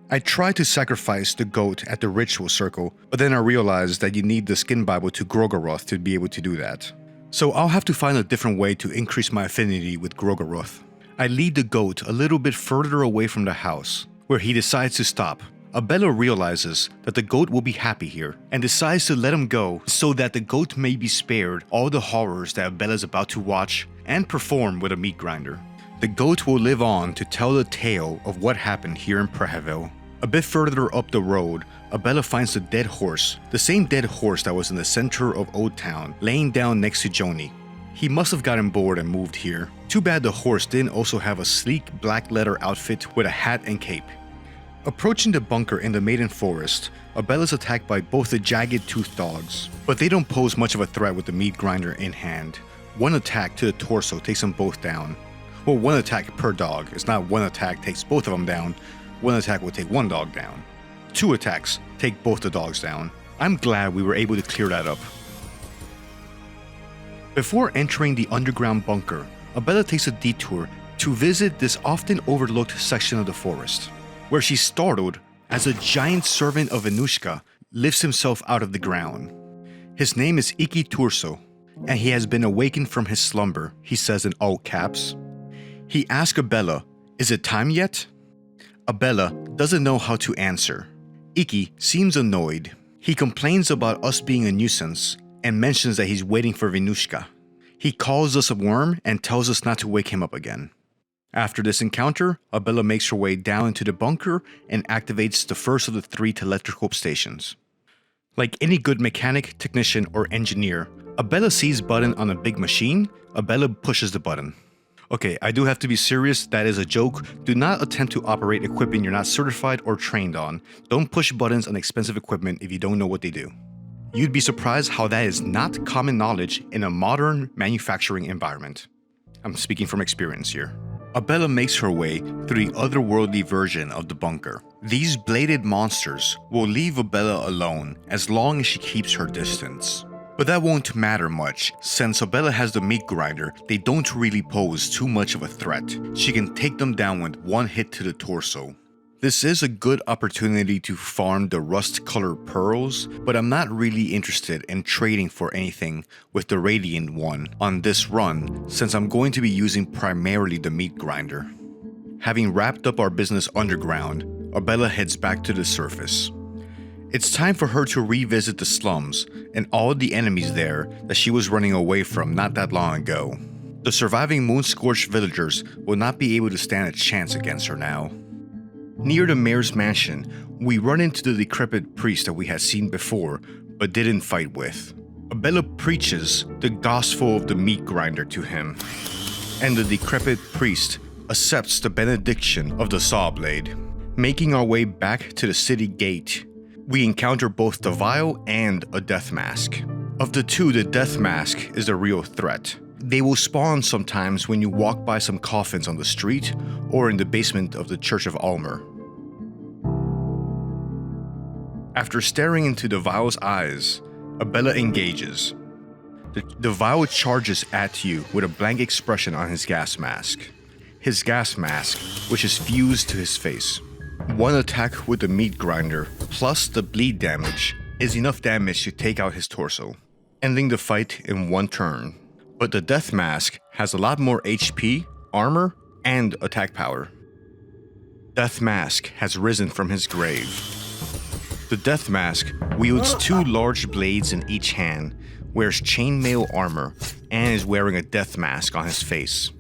I tried to sacrifice the goat at the ritual circle, but then I realized that you need the skin Bible to Gorgoroth to be able to do that. So I'll have to find a different way to increase my affinity with Gorgoroth. I lead the goat a little bit further away from the house, where he decides to stop. Abella realizes that the goat will be happy here, and decides to let him go so that the goat may be spared all the horrors that Abella is about to watch and perform with a meat grinder. The goat will live on to tell the tale of what happened here in Preheville. A bit further up the road, Abella finds the dead horse, the same dead horse that was in the center of Old Town, laying down next to Joni. He must have gotten bored and moved here. Too bad the horse didn't also have a sleek black leather outfit with a hat and cape. Approaching the bunker in the Maiden Forest, Abella is attacked by both the jagged-toothed dogs, but they don't pose much of a threat with the meat grinder in hand. One attack to the torso takes them both down. Well, one attack per dog. It's not one attack takes both of them down. One attack will take one dog down. 2 attacks take both the dogs down. I'm glad we were able to clear that up. Before entering the underground bunker, Abella takes a detour to visit this often overlooked section of the forest, where she's startled as a giant servant of Venushka lifts himself out of the ground. His name is Iki Turso, and he has been awakened from his slumber, he says in all caps. He asks Abella, "Is it time yet?" Abella doesn't know how to answer. Iki seems annoyed. He complains about us being a nuisance, and mentions that he's waiting for Venushka. He calls us a worm and tells us not to wake him up again. After this encounter, Abella makes her way down into the bunker and activates the first of the 3 teletroscope stations. Like any good mechanic, technician, or engineer, Abella sees button on a big machine, Abella pushes the button. Okay, I do have to be serious, that is a joke. Do not attempt to operate equipment you're not certified or trained on. Don't push buttons on expensive equipment if you don't know what they do. You'd be surprised how that is not common knowledge in a modern manufacturing environment. I'm speaking from experience here. Abella makes her way through the otherworldly version of the bunker. These bladed monsters will leave Abella alone as long as she keeps her distance. But that won't matter much, since Abella has the meat grinder, they don't really pose too much of a threat. She can take them down with one hit to the torso. This is a good opportunity to farm the rust-colored pearls, but I'm not really interested in trading for anything with the Radiant One on this run, since I'm going to be using primarily the meat grinder. Having wrapped up our business underground, Abella heads back to the surface. It's time for her to revisit the slums and all the enemies there that she was running away from not that long ago. The surviving moon-scorched villagers will not be able to stand a chance against her now. Near the mayor's mansion, we run into the decrepit priest that we had seen before but didn't fight with. Abella preaches the gospel of the meat grinder to him, and the decrepit priest accepts the benediction of the saw blade. Making our way back to the city gate, we encounter both the vial and a death mask. Of the two, the death mask is the real threat. They will spawn sometimes when you walk by some coffins on the street or in the basement of the Church of Almer. After staring into the vial's eyes, Abella engages. The vial charges at you with a blank expression on his gas mask. His gas mask, which is fused to his face. One attack with the meat grinder, plus the bleed damage, is enough damage to take out his torso, ending the fight in one turn. But the death mask has a lot more HP, armor, and attack power. Death Mask has risen from his grave. The Death Mask wields 2 large blades in each hand, wears chainmail armor, and is wearing a death mask on his face.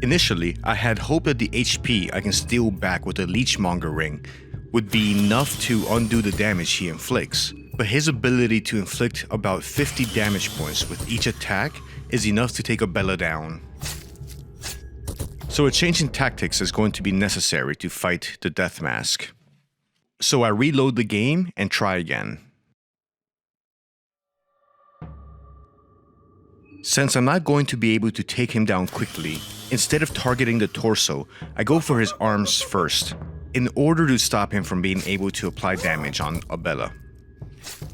Initially, I had hoped that the HP I can steal back with the Leechmonger ring would be enough to undo the damage he inflicts, but his ability to inflict about 50 damage points with each attack is enough to take Abella down. So a change in tactics is going to be necessary to fight the Death Mask. So I reload the game and try again. Since I'm not going to be able to take him down quickly, instead of targeting the torso, I go for his arms first, in order to stop him from being able to apply damage on Abella.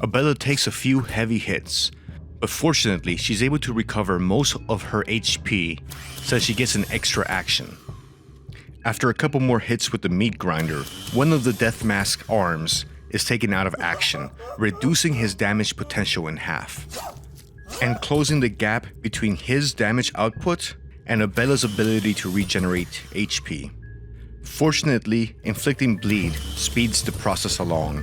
Abella takes a few heavy hits, but fortunately she's able to recover most of her HP, so she gets an extra action. After a couple more hits with the meat grinder, one of the Death Mask arms is taken out of action, reducing his damage potential in half, and closing the gap between his damage output and Abella's ability to regenerate HP. Fortunately, inflicting bleed speeds the process along.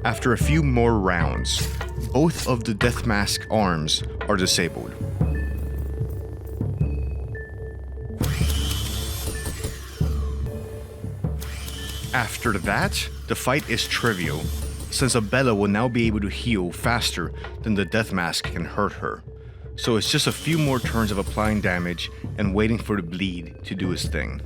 After a few more rounds, both of the Death Mask arms are disabled. After that, the fight is trivial, since Abella will now be able to heal faster than the Death Mask can hurt her. So it's just a few more turns of applying damage and waiting for the bleed to do its thing.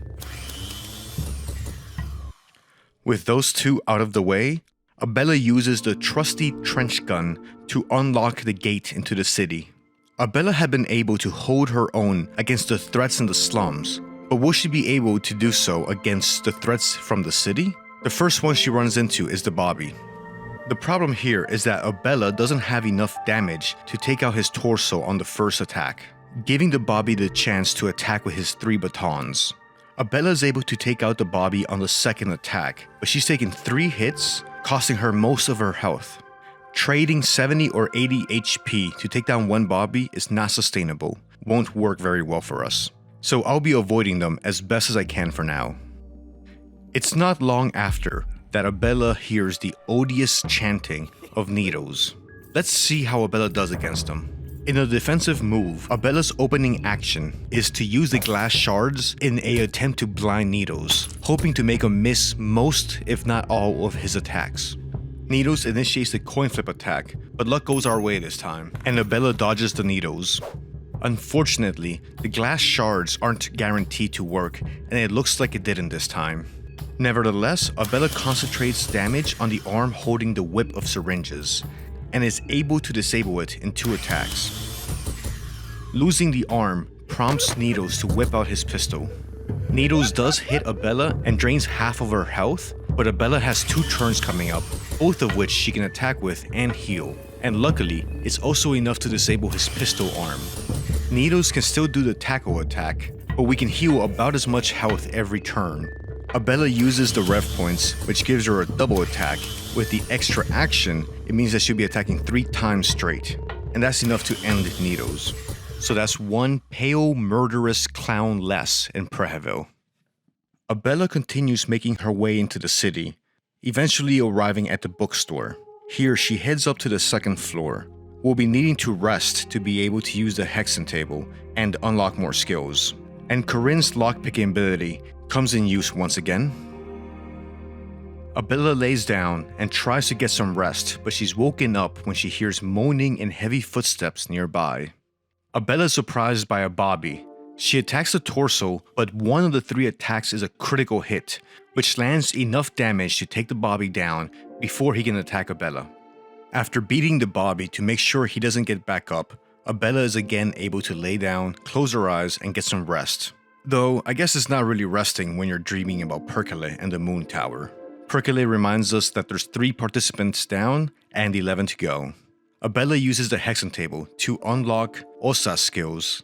With those two out of the way, Abella uses the trusty trench gun to unlock the gate into the city. Abella had been able to hold her own against the threats in the slums, but will she be able to do so against the threats from the city? The first one she runs into is the Bobby. The problem here is that Abella doesn't have enough damage to take out his torso on the first attack, giving the Bobby the chance to attack with his 3 batons. Abella is able to take out the Bobby on the second attack, but she's taken 3 hits, costing her most of her health. Trading 70 or 80 HP to take down one Bobby is not sustainable, won't work very well for us. So I'll be avoiding them as best as I can for now. It's not long after that Abella hears the odious chanting of needles. Let's see how Abella does against them. In a defensive move, Abella's opening action is to use the glass shards in an attempt to blind Needles, hoping to make him miss most, if not all, of his attacks. Needles initiates the coin flip attack, but luck goes our way this time, and Abella dodges the Needles. Unfortunately, the glass shards aren't guaranteed to work, and it looks like it didn't this time. Nevertheless, Abella concentrates damage on the arm holding the whip of syringes, and is able to disable it in 2 attacks. Losing the arm prompts Needles to whip out his pistol. Needles does hit Abella and drains half of her health, but Abella has 2 turns coming up, both of which she can attack with and heal, and luckily, it's also enough to disable his pistol arm. Needles can still do the tackle attack, but we can heal about as much health every turn. Abella uses the rev points, which gives her a double attack. With the extra action, it means that she'll be attacking 3 times straight, and that's enough to end Needles. So that's 1 pale, murderous clown less in Preheville. Abella continues making her way into the city, eventually arriving at the bookstore. Here, she heads up to the 2nd floor. We'll be needing to rest to be able to use the Hexen table and unlock more skills. And Corinne's lockpicking ability comes in use once again. Abella lays down and tries to get some rest, but she's woken up when she hears moaning and heavy footsteps nearby. Abella is surprised by a Bobby. She attacks the torso, but one of the 3 attacks is a critical hit, which lands enough damage to take the Bobby down before he can attack Abella. After beating the Bobby to make sure he doesn't get back up, Abella is again able to lay down, close her eyes, and get some rest. Though, I guess it's not really resting when you're dreaming about Perkele and the Moon Tower. Perkele reminds us that there's 3 participants down and 11 to go. Abella uses the Hexen table to unlock Osa's skills,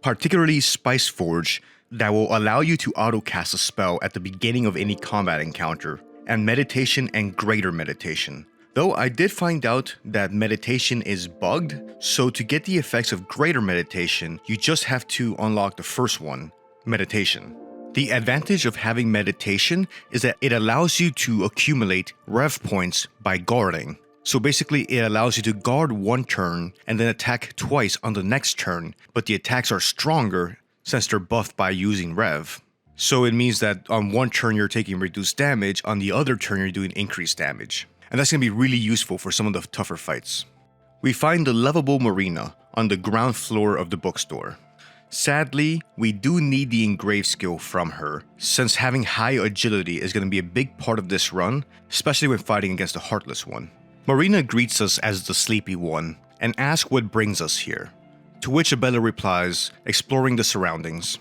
particularly Spice Forge, that will allow you to auto-cast a spell at the beginning of any combat encounter, and Meditation and Greater Meditation. Though I did find out that Meditation is bugged, so to get the effects of Greater Meditation, you just have to unlock the first one, Meditation. The advantage of having Meditation is that it allows you to accumulate rev points by guarding. So basically it allows you to guard 1 turn and then attack twice on the next turn, but the attacks are stronger since they're buffed by using rev. So it means that on 1 turn you're taking reduced damage, on the other turn you're doing increased damage. And that's going to be really useful for some of the tougher fights. We find the lovable Marina on the ground floor of the bookstore. Sadly, we do need the engrave skill from her, since having high agility is going to be a big part of this run, especially when fighting against the Heartless One. Marina greets us as the Sleepy One, and asks what brings us here. To which Abella replies, exploring the surroundings.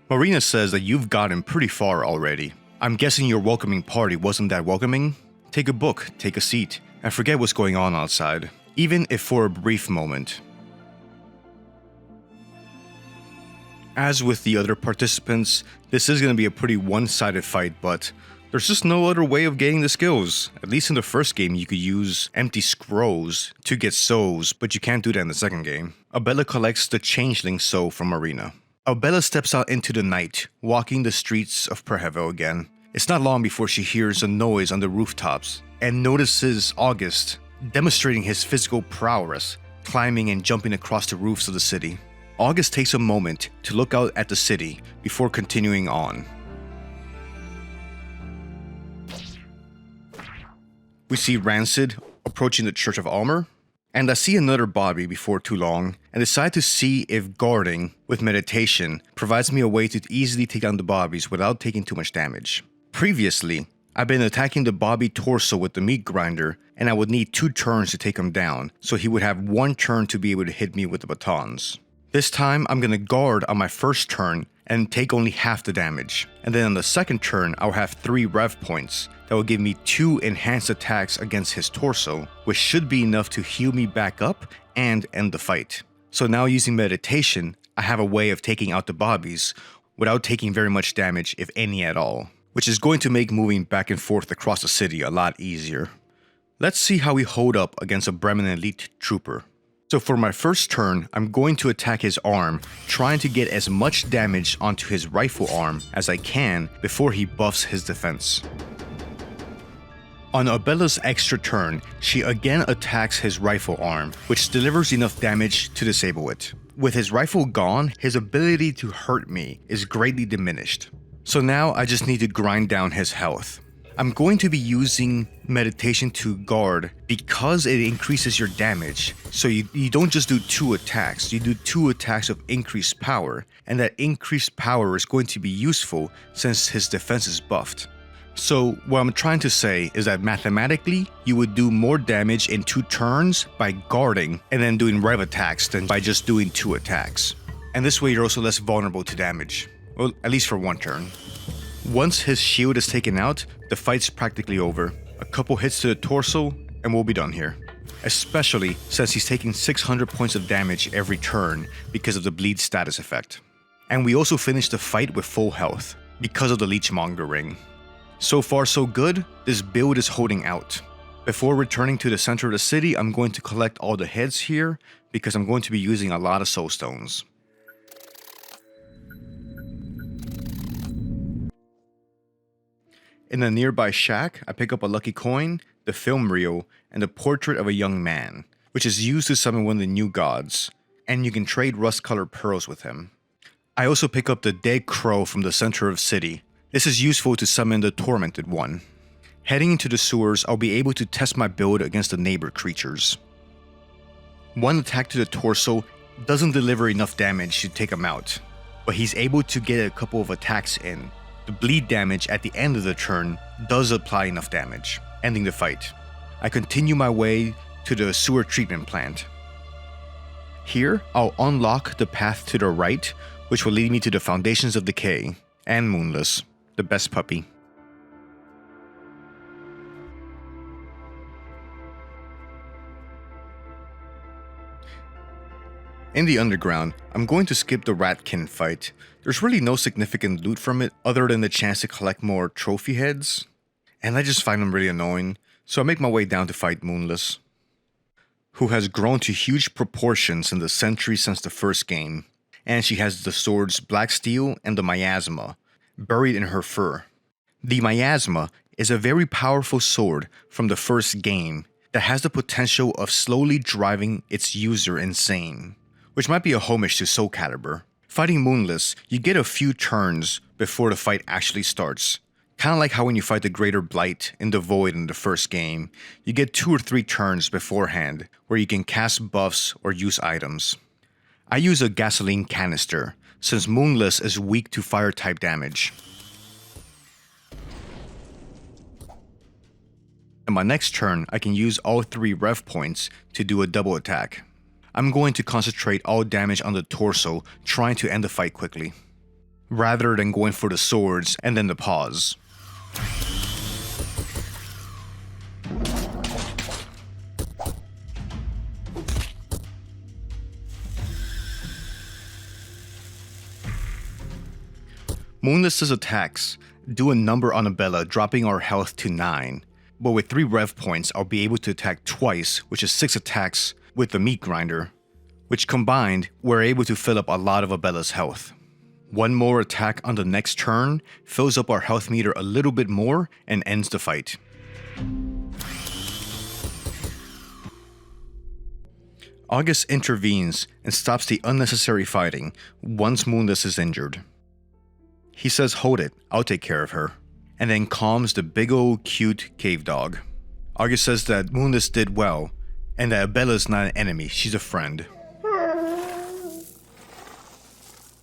Marina says that you've gotten pretty far already. I'm guessing your welcoming party wasn't that welcoming? Take a book, take a seat, and forget what's going on outside, even if for a brief moment. As with the other participants, this is going to be a pretty one-sided fight, but there's just no other way of getting the skills. At least in the first game, you could use empty scrolls to get souls, but you can't do that in the second game. Abella collects the Changeling Soul from Marina. Abella steps out into the night, walking the streets of Preheville again. It's not long before she hears a noise on the rooftops, and notices August, demonstrating his physical prowess, climbing and jumping across the roofs of the city. August takes a moment to look out at the city before continuing on. We see Rancid approaching the Church of Almer, and I see another Bobby before too long, and decide to see if guarding with Meditation provides me a way to easily take down the Bobbies without taking too much damage. Previously, I've been attacking the Bobby torso with the meat grinder, and I would need 2 turns to take him down, so he would have 1 turn to be able to hit me with the batons. This time, I'm gonna guard on my first turn and take only half the damage. And then on the second turn, I'll have 3 rev points that will give me 2 enhanced attacks against his torso, which should be enough to heal me back up and end the fight. So now using Meditation, I have a way of taking out the Bobbies without taking very much damage, if any at all, which is going to make moving back and forth across the city a lot easier. Let's see how we hold up against a Bremen Elite Trooper. So for my first turn, I'm going to attack his arm, trying to get as much damage onto his rifle arm as I can before he buffs his defense. On Abella's extra turn, she again attacks his rifle arm, which delivers enough damage to disable it. With his rifle gone, his ability to hurt me is greatly diminished. So now I just need to grind down his health. I'm going to be using meditation to guard because it increases your damage. So you don't just do 2 attacks, you do 2 attacks of increased power, and that increased power is going to be useful since his defense is buffed. So what I'm trying to say is that mathematically, you would do more damage in 2 turns by guarding and then doing rev attacks than by just doing 2 attacks. And this way you're also less vulnerable to damage, well, at least for 1 turn. Once his shield is taken out, the fight's practically over. A couple hits to the torso and we'll be done here. Especially since he's taking 600 points of damage every turn because of the bleed status effect. And we also finish the fight with full health because of the Leechmonger ring. So far so good, this build is holding out. Before returning to the center of the city, I'm going to collect all the heads here because I'm going to be using a lot of soul stones. In a nearby shack, I pick up a lucky coin, the film reel, and the portrait of a young man, which is used to summon one of the new gods, and you can trade rust-colored pearls with him. I also pick up the dead crow from the center of city. This is useful to summon the Tormented One. Heading into the sewers, I'll be able to test my build against the neighbor creatures. One attack to the torso doesn't deliver enough damage to take him out, but he's able to get a couple of attacks in. The bleed damage at the end of the turn does apply enough damage, ending the fight. I continue my way to the sewer treatment plant. Here, I'll unlock the path to the right, which will lead me to the Foundations of Decay, and Moonless, the best puppy. In the underground, I'm going to skip the Ratkin fight. There's really no significant loot from it other than the chance to collect more trophy heads, and I just find them really annoying, so I make my way down to fight Moonless, who has grown to huge proportions in the centuries since the first game, and she has the swords Black Steel and the Miasma buried in her fur. The Miasma is a very powerful sword from the first game that has the potential of slowly driving its user insane, which might be a homage to Soul Calibur. Fighting Moonless, you get a few turns before the fight actually starts. Kinda like how when you fight the Greater Blight in the Void in the first game, you get 2 or 3 turns beforehand where you can cast buffs or use items. I use a gasoline canister, since Moonless is weak to fire type damage. In my next turn, I can use all 3 rev points to do a double attack. I'm going to concentrate all damage on the torso, trying to end the fight quickly, rather than going for the swords and then the paws. Moonless's attacks do a number on Abella, dropping our health to 9, but with 3 rev points I'll be able to attack twice, which is 6 attacks with the meat grinder, which combined we're able to fill up a lot of Abella's health. One more attack on the next turn fills up our health meter a little bit more and ends the fight. August intervenes and stops the unnecessary fighting once Moonless is injured. He says, "Hold it, I'll take care of her," and then calms the big old cute cave dog. August says that Moonless did well, and that Abella's not an enemy, she's a friend.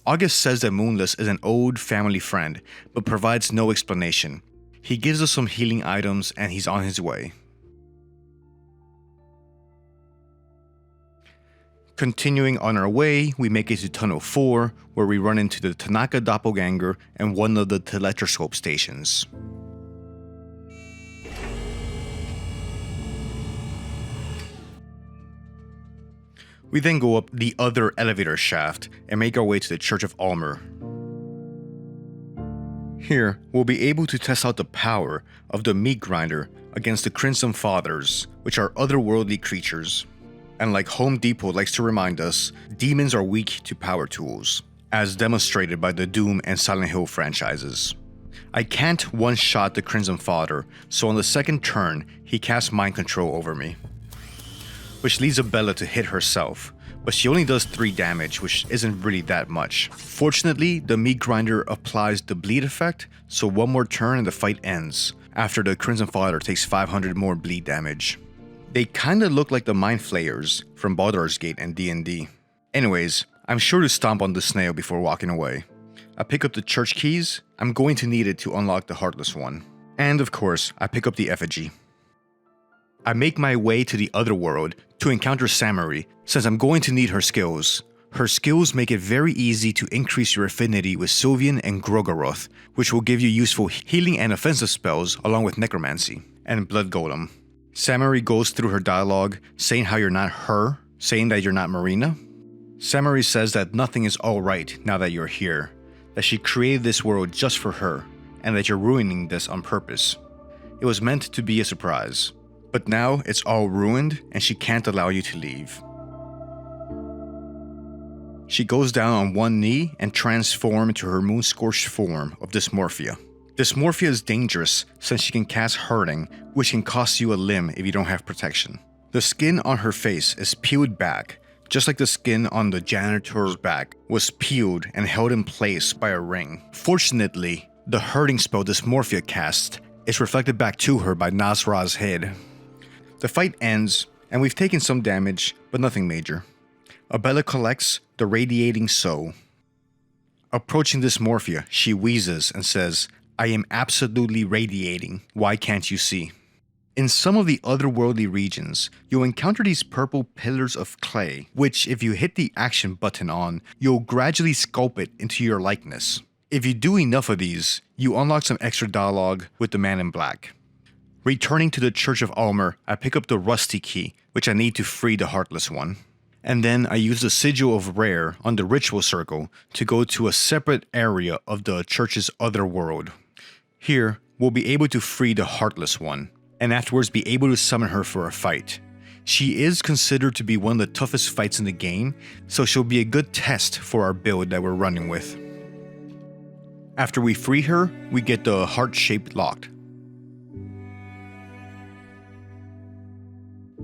August says that Moonless is an old family friend, but provides no explanation. He gives us some healing items and he's on his way. Continuing on our way, we make it to Tunnel 4, where we run into the Tanaka doppelganger and one of the teletroscope stations. We then go up the other elevator shaft and make our way to the Church of Almer. Here, we'll be able to test out the power of the meat grinder against the Crimson Fathers, which are otherworldly creatures. And like Home Depot likes to remind us, demons are weak to power tools, as demonstrated by the Doom and Silent Hill franchises. I can't one-shot the Crimson Father, so on the second turn, he casts mind control over me, which leads Abella to hit herself, but she only does 3 damage, which isn't really that much. Fortunately, the meat grinder applies the bleed effect, so one more turn and the fight ends, after the Crimson Father takes 500 more bleed damage. They kinda look like the Mind Flayers from Baldur's Gate and D&D. Anyways, I'm sure to stomp on the snail before walking away. I pick up the church keys. I'm going to need it to unlock the Heartless One. And of course, I pick up the effigy. I make my way to the other world to encounter Samurray, since I'm going to need her skills. Her skills make it very easy to increase your affinity with Sylvian and Grogaroth, which will give you useful healing and offensive spells along with Necromancy and Blood Golem. Samurray goes through her dialogue, saying how you're not her, saying that you're not Marina. Samurray says that nothing is alright now that you're here, that she created this world just for her, and that you're ruining this on purpose. It was meant to be a surprise, but now it's all ruined and she can't allow you to leave. She goes down on one knee and transforms into her moon-scorched form of Dysmorphia. Dysmorphia is dangerous since she can cast Hurting, which can cost you a limb if you don't have protection. The skin on her face is peeled back, just like the skin on the Janitor's back was peeled and held in place by a ring. Fortunately, the Hurting spell Dysmorphia cast is reflected back to her by Nasra's head. The fight ends, and we've taken some damage, but nothing major. Abella collects the Radiating Soul. Approaching Dysmorphia, she wheezes and says, "I am absolutely radiating. Why can't you see?" In some of the otherworldly regions, you'll encounter these purple pillars of clay, which if you hit the action button on, you'll gradually sculpt it into your likeness. If you do enough of these, you unlock some extra dialogue with the man in black. Returning to the Church of Almer, I pick up the Rusty Key, which I need to free the Heartless One. And then I use the Sigil of Rher on the Ritual Circle to go to a separate area of the church's other world. Here, we'll be able to free the Heartless One, and afterwards be able to summon her for a fight. She is considered to be one of the toughest fights in the game, so she'll be a good test for our build that we're running with. After we free her, we get the heart-shaped lock.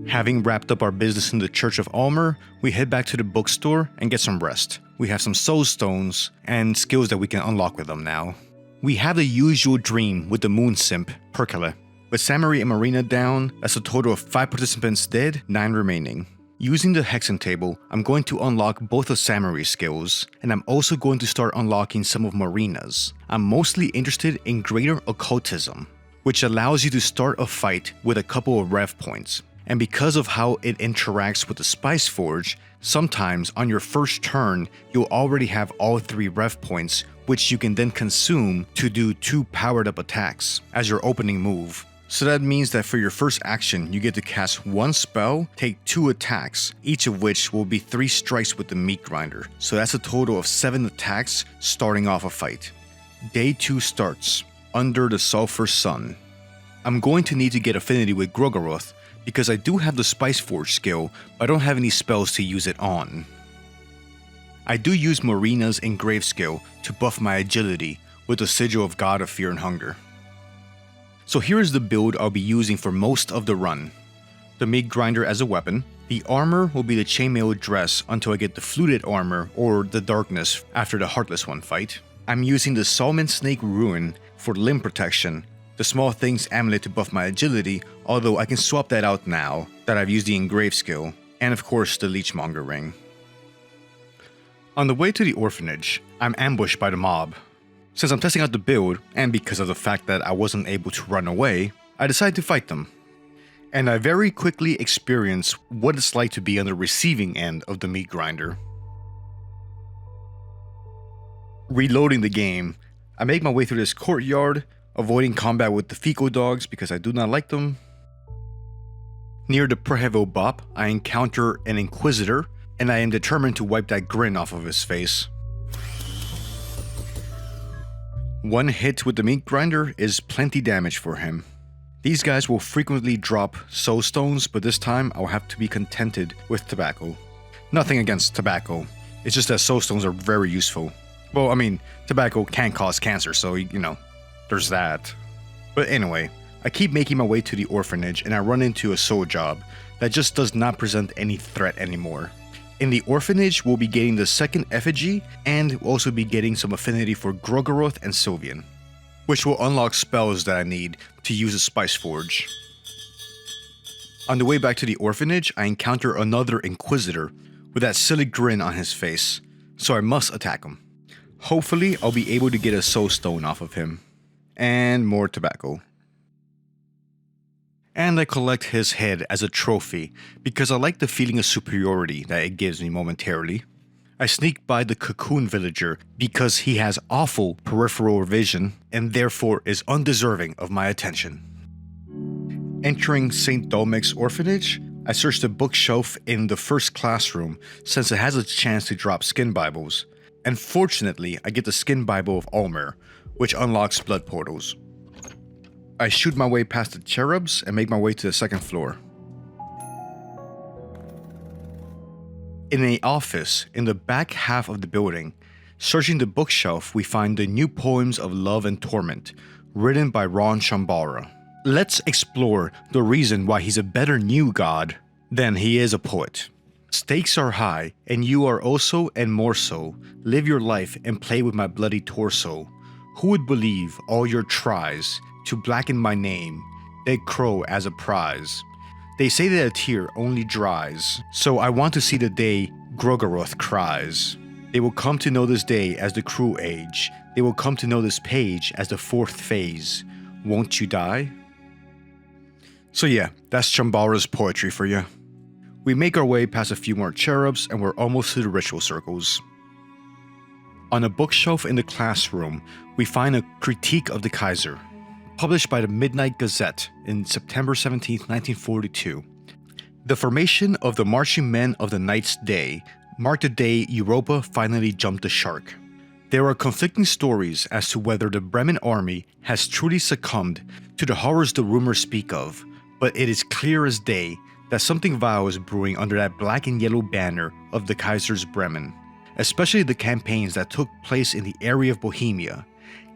Having wrapped up our business in the Church of Almer, we head back to the bookstore and get some rest. We have some soul stones and skills that we can unlock with them now. We have the usual dream with the moon simp, Perkele. With Samurray and Marina down, that's a total of 5 participants dead, 9 remaining. Using the Hexen table, I'm going to unlock both of Samurray's skills, and I'm also going to start unlocking some of Marina's. I'm mostly interested in Greater Occultism, which allows you to start a fight with a couple of rev points. And because of how it interacts with the Spice Forge, sometimes on your first turn, you'll already have all 3 rev points, which you can then consume to do 2 powered up attacks as your opening move. So that means that for your first action, you get to cast 1 spell, take 2 attacks, each of which will be 3 strikes with the meat grinder. So that's a total of 7 attacks starting off a fight. Day 2 starts, under the Sulphur Sun. I'm going to need to get affinity with Grogaroth, because I do have the Spice Forge skill, but I don't have any spells to use it on. I do use Marina's Engrave skill to buff my agility with the Sigil of God of Fear and Hunger. So here is the build I'll be using for most of the run. The meat grinder as a weapon, the armor will be the chainmail dress until I get the fluted armor or the darkness after the Heartless One fight. I'm using the Salmon Snake Ruin for limb protection, the Small Things Amulet to buff my agility, although I can swap that out now that I've used the Engrave skill, and of course the Leechmonger ring. On the way to the orphanage, I'm ambushed by the mob. Since I'm testing out the build, and because of the fact that I wasn't able to run away, I decided to fight them. And I very quickly experience what it's like to be on the receiving end of the meat grinder. Reloading the game, I make my way through this courtyard, avoiding combat with the fecal dogs because I do not like them. Near the Preheville Bop, I encounter an Inquisitor, and I am determined to wipe that grin off of his face. One hit with the meat grinder is plenty damage for him. These guys will frequently drop soul stones, but this time I'll have to be contented with tobacco. Nothing against tobacco, it's just that soul stones are very useful. Well, I mean, tobacco can cause cancer, so you know. there's that. But anyway, I keep making my way to the orphanage and I run into a soul job that just does not present any threat anymore. In the orphanage, we'll be getting the second effigy and we'll also be getting some affinity for Gorgoroth and Sylvian, which will unlock spells that I need to use a Spice Forge. On the way back to the orphanage, I encounter another Inquisitor with that silly grin on his face, so I must attack him. Hopefully, I'll be able to get a soul stone off of him. And more tobacco. And I collect his head as a trophy because I like the feeling of superiority that it gives me momentarily. I sneak by the cocoon villager because he has awful peripheral vision and therefore is undeserving of my attention. Entering St. Dolmec's orphanage, I search the bookshelf in the first classroom since it has a chance to drop skin Bibles. And fortunately, I get the skin Bible of Almer, which unlocks blood portals. I shoot my way past the cherubs and make my way to the second floor. In an office in the back half of the building, searching the bookshelf, we find the new poems of love and torment, written by Ron Shambara. Let's explore the reason why he's a better new god than he is a poet. Stakes are high, and you are also and more so. Live your life and play with my bloody torso. Who would believe all your tries to blacken my name, dead crow as a prize? They say that a tear only dries, so I want to see the day Gorgoroth cries. They will come to know this day as the cruel age. They will come to know this page as the fourth phase. Won't you die? So yeah, that's Shambara's poetry for you. We make our way past a few more cherubs and we're almost to the ritual circles. On a bookshelf in the classroom, we find a critique of the Kaiser, published by the Midnight Gazette in September 17, 1942. The formation of the Marching Men of the Night's Day marked the day Europa finally jumped the shark. There are conflicting stories as to whether the Bremen army has truly succumbed to the horrors the rumors speak of, but it is clear as day that something vile is brewing under that black and yellow banner of the Kaiser's Bremen, especially the campaigns that took place in the area of Bohemia.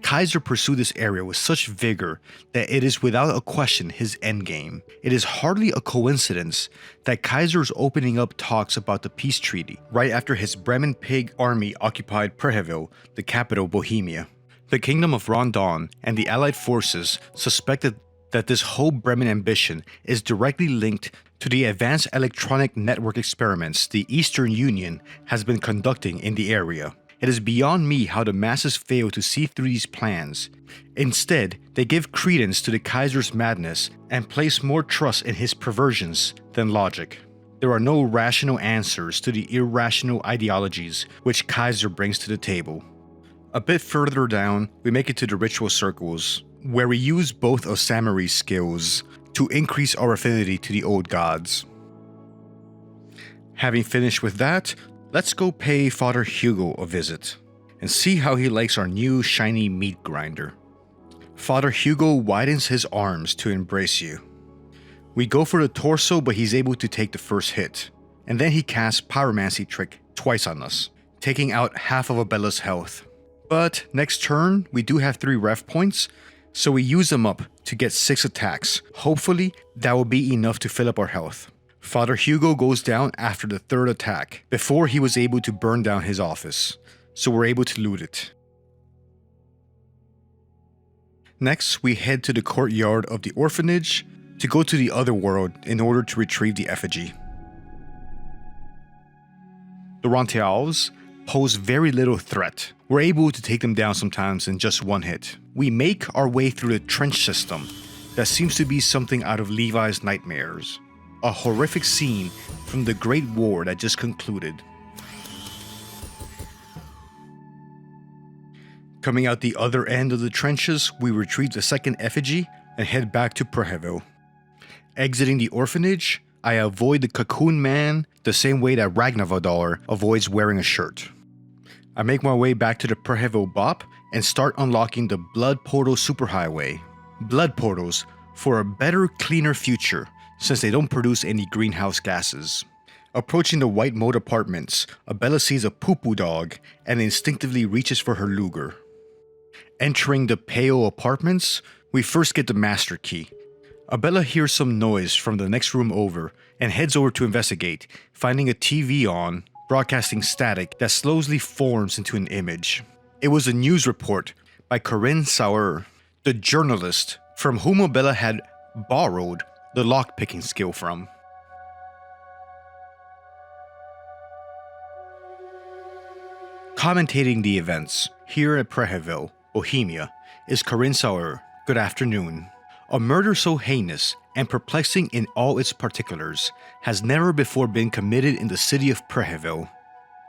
Kaiser pursued this area with such vigor that it is without a question his endgame. It is hardly a coincidence that Kaiser is opening up talks about the peace treaty right after his Bremen pig army occupied Preheville, the capital of Bohemia. The kingdom of Rondon and the allied forces suspected that this whole Bremen ambition is directly linked to the advanced electronic network experiments the Eastern Union has been conducting in the area. It is beyond me how the masses fail to see through these plans. Instead, they give credence to the Kaiser's madness and place more trust in his perversions than logic. There are no rational answers to the irrational ideologies which Kaiser brings to the table. A bit further down, we make it to the ritual circles, where we use both of Samurray's skills to increase our affinity to the old gods. Having finished with that, let's go pay Father Hugo a visit and see how he likes our new shiny meat grinder. Father Hugo widens his arms to embrace you. We go for the torso, but he's able to take the first hit, and then he casts Pyromancy trick twice on us, taking out half of Abella's health. But next turn, we do have 3 ref points, so we use them up to get 6 attacks. Hopefully, that will be enough to fill up our health. Father Hugo goes down after the 3rd attack, before he was able to burn down his office, so we're able to loot it. Next, we head to the courtyard of the orphanage to go to the other world in order to retrieve the effigy. The Ronteals pose very little threat. We're able to take them down sometimes in just 1 hit. We make our way through the trench system that seems to be something out of Levi's nightmares. A horrific scene from the Great War that just concluded. Coming out the other end of the trenches, we retrieve the second effigy and head back to Preheville. Exiting the orphanage, I avoid the cocoon man the same way that Ragnavadar avoids wearing a shirt. I make my way back to the Preheville Bop and start unlocking the Blood Portal Superhighway. Blood portals for a better, cleaner future, since they don't produce any greenhouse gases. Approaching the white moat apartments, Abella sees a poo-poo dog and instinctively reaches for her Luger. Entering the Pale apartments, we first get the master key. Abella hears some noise from the next room over and heads over to investigate, finding a TV on, broadcasting static that slowly forms into an image. It was a news report by Corinne Sauer, the journalist from whom Abella had borrowed the lockpicking skill from. Commentating the events here at Preheville, Bohemia, is Corinne Sauer. Good afternoon. A murder so heinous and perplexing in all its particulars has never before been committed in the city of Preheville.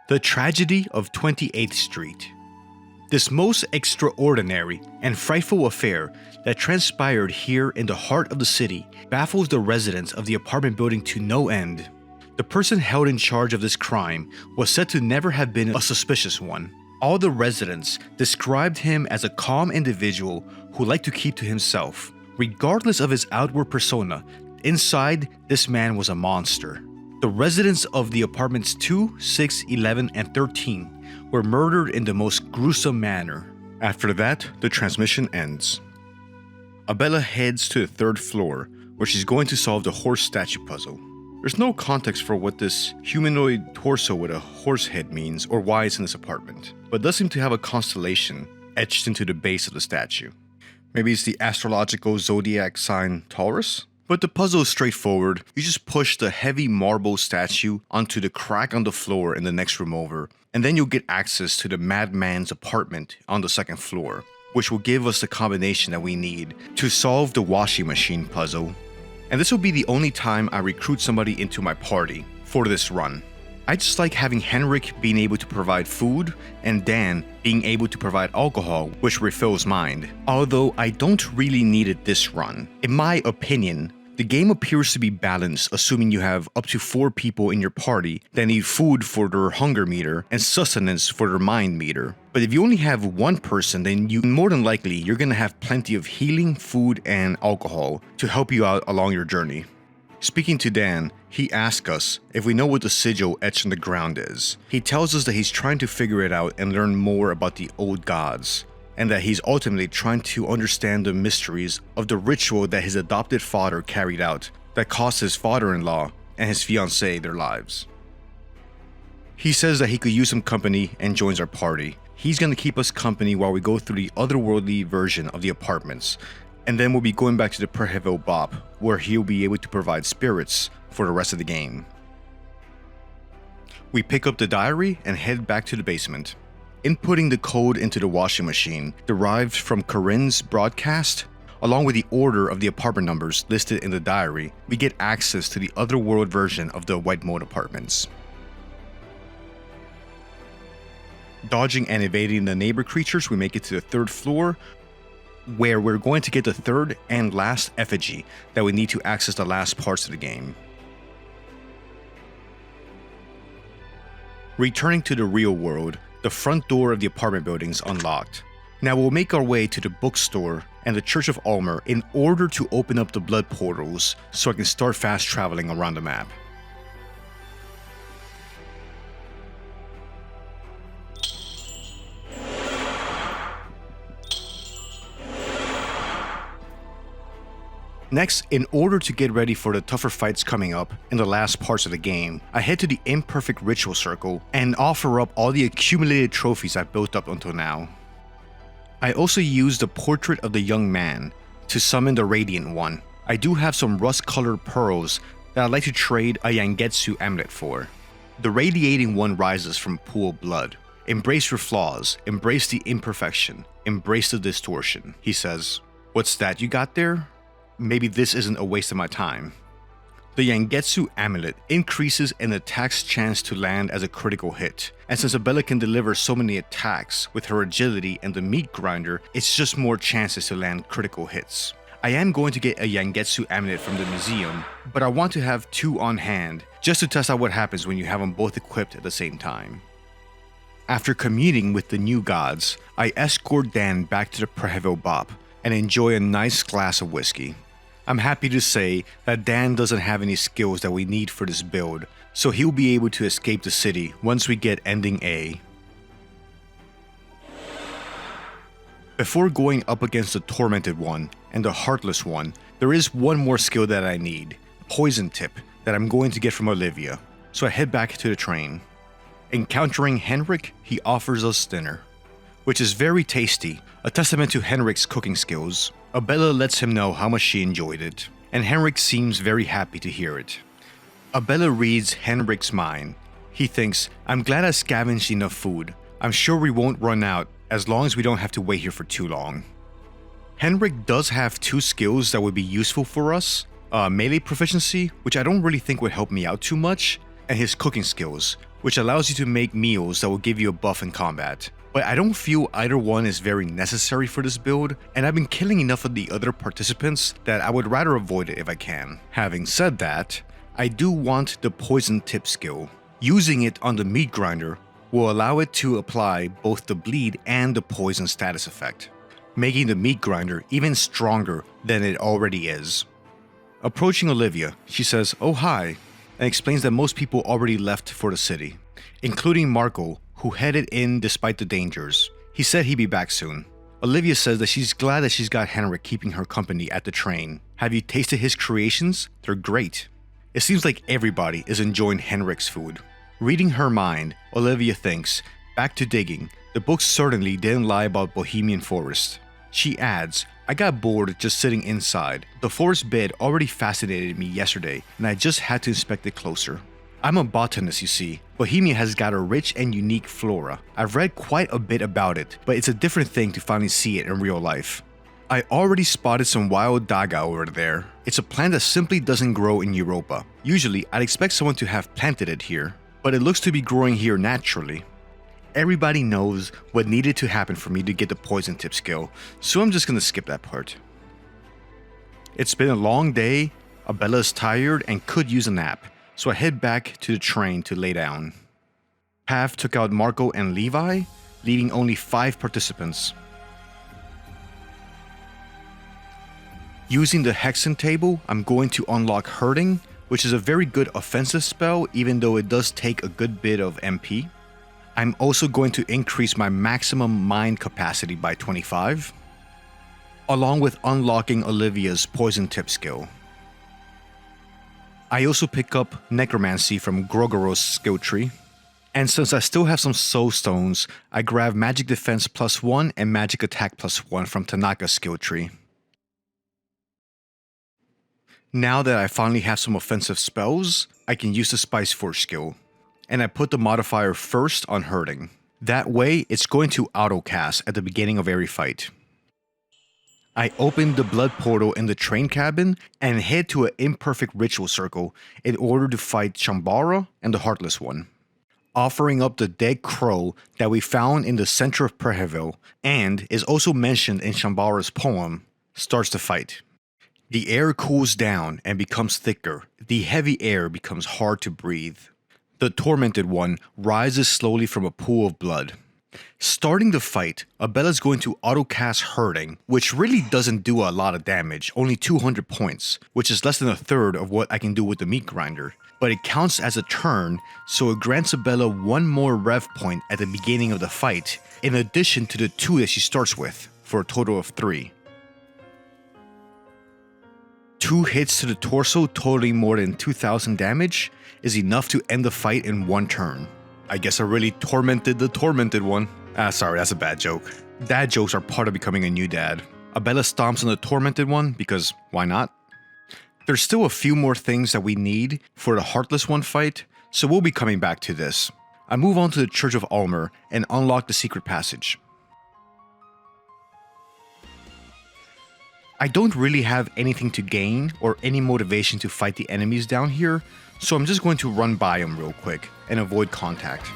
The tragedy of 28th Street. This most extraordinary and frightful affair that transpired here in the heart of the city baffles the residents of the apartment building to no end. The person held in charge of this crime was said to never have been a suspicious one. All the residents described him as a calm individual who liked to keep to himself. Regardless of his outward persona, inside, this man was a monster. The residents of the apartments 2, 6, 11, and 13 were murdered in the most gruesome manner. After that, the transmission ends. Abella heads to the 3rd floor, where she's going to solve the horse statue puzzle. There's no context for what this humanoid torso with a horse head means or why it's in this apartment, but it does seem to have a constellation etched into the base of the statue. Maybe it's the astrological zodiac sign Taurus? But the puzzle is straightforward. You just push the heavy marble statue onto the crack on the floor in the next room over, and then you'll get access to the madman's apartment on the 2nd floor, which will give us the combination that we need to solve the washing machine puzzle. And this will be the only time I recruit somebody into my party for this run. I just like having Henrik being able to provide food and Dan being able to provide alcohol, which refills mine. Although I don't really need it this run. In my opinion, the game appears to be balanced, assuming you have up to 4 people in your party that need food for their hunger meter and sustenance for their mind meter. But if you only have 1 person, then more than likely you're gonna have plenty of healing, food, and alcohol to help you out along your journey. Speaking to Dan, he asks us if we know what the sigil etched in the ground is. He tells us that he's trying to figure it out and learn more about the old gods, and that he's ultimately trying to understand the mysteries of the ritual that his adopted father carried out that cost his father-in-law and his fiancée their lives. He says that he could use some company and joins our party. He's going to keep us company while we go through the otherworldly version of the apartments, and then we'll be going back to the Preheville Bop, where he'll be able to provide spirits for the rest of the game. We pick up the diary and head back to the basement. Inputting the code into the washing machine derived from Corinne's broadcast, along with the order of the apartment numbers listed in the diary, we get access to the otherworld version of the White Mold apartments. Dodging and evading the neighbor creatures, we make it to the 3rd floor, where we're going to get the 3rd and last effigy that we need to access the last parts of the game. Returning to the real world, the front door of the apartment building is unlocked. Now we'll make our way to the bookstore and the Church of Almer in order to open up the blood portals so I can start fast traveling around the map. Next, in order to get ready for the tougher fights coming up in the last parts of the game, I head to the Imperfect Ritual Circle and offer up all the accumulated trophies I've built up until now. I also use the portrait of the young man to summon the Radiant One. I do have some rust-colored pearls that I'd like to trade a Yangetsu amulet for. The Radiating One rises from pool of blood. Embrace your flaws, embrace the imperfection, embrace the distortion, he says. What's that you got there? Maybe this isn't a waste of my time. The Yangetsu amulet increases an attack's chance to land as a critical hit, and since Abella can deliver so many attacks with her agility and the meat grinder, it's just more chances to land critical hits. I am going to get a Yangetsu amulet from the museum, but I want to have 2 on hand, just to test out what happens when you have them both equipped at the same time. After communing with the new gods, I escort Dan back to the Preheville Bop and enjoy a nice glass of whiskey. I'm happy to say that Dan doesn't have any skills that we need for this build, so he'll be able to escape the city once we get ending A. Before going up against the Tormented One and the Heartless One, there is one more skill that I need, Poison Tip, that I'm going to get from Olivia, so I head back to the train. Encountering Henrik, he offers us dinner, which is very tasty, a testament to Henrik's cooking skills. Abella lets him know how much she enjoyed it, and Henrik seems very happy to hear it. Abella reads Henrik's mind. He thinks, I'm glad I scavenged enough food. I'm sure we won't run out as long as we don't have to wait here for too long. Henrik does have 2 skills that would be useful for us. Melee proficiency, which I don't really think would help me out too much, and his cooking skills, which allows you to make meals that will give you a buff in combat. But I don't feel either one is very necessary for this build, and I've been killing enough of the other participants that I would rather avoid it if I can. Having said that, I do want the Poison Tip skill. Using it on the meat grinder will allow it to apply both the bleed and the poison status effect, making the meat grinder even stronger than it already is. Approaching Olivia, she says, "Oh hi," and explains that most people already left for the city, including Marco, who headed in despite the dangers. He said he'd be back soon. Olivia says that she's glad that she's got Henrik keeping her company at the train. Have you tasted his creations? They're great. It seems like everybody is enjoying Henrik's food. Reading her mind, Olivia thinks, back to digging, the book certainly didn't lie about Bohemian Forest. She adds, I got bored just sitting inside. The forest bed already fascinated me yesterday, and I just had to inspect it closer. I'm a botanist, you see. Bohemia has got a rich and unique flora. I've read quite a bit about it, but it's a different thing to finally see it in real life. I already spotted some wild daga over there. It's a plant that simply doesn't grow in Europa. Usually, I'd expect someone to have planted it here, but it looks to be growing here naturally. Everybody knows what needed to happen for me to get the Poison Tip skill, so I'm just gonna skip that part. It's been a long day, Abella is tired and could use a nap, so I head back to the train to lay down. Pav took out Marco and Levi, leaving only 5 participants. Using the Hexen table, I'm going to unlock Hurting, which is a very good offensive spell even though it does take a good bit of MP. I'm also going to increase my maximum mind capacity by 25, along with unlocking Olivia's Poison Tip skill. I also pick up Necromancy from Grogoro's skill tree, and since I still have some soul stones, I grab Magic Defense +1 and Magic Attack +1 from Tanaka's skill tree. Now that I finally have some offensive spells, I can use the Spice Force skill, and I put the modifier first on Hurting. That way, it's going to auto-cast at the beginning of every fight. I open the blood portal in the train cabin and head to an imperfect ritual circle in order to fight Shambara and the Heartless One, offering up the dead crow that we found in the center of Preheville and is also mentioned in Shambara's poem, starts the fight. The air cools down and becomes thicker. The heavy air becomes hard to breathe. The Tormented One rises slowly from a pool of blood. Starting the fight, Abella's going to auto-cast Hurting, which really doesn't do a lot of damage, only 200 points, which is less than a third of what I can do with the meat grinder. But it counts as a turn, so it grants Abella 1 more rev point at the beginning of the fight, in addition to the 2 that she starts with, for a total of 3. 2 hits to the torso totaling more than 2000 damage is enough to end the fight in 1 turn. I guess I really tormented the Tormented One. Sorry, that's a bad joke. Dad jokes are part of becoming a new dad. Abella stomps on the Tormented One because why not? There's still a few more things that we need for the Heartless One fight, so we'll be coming back to this. I move on to the Church of Almer and unlock the secret passage. I don't really have anything to gain or any motivation to fight the enemies down here, so I'm just going to run by them real quick and avoid contact.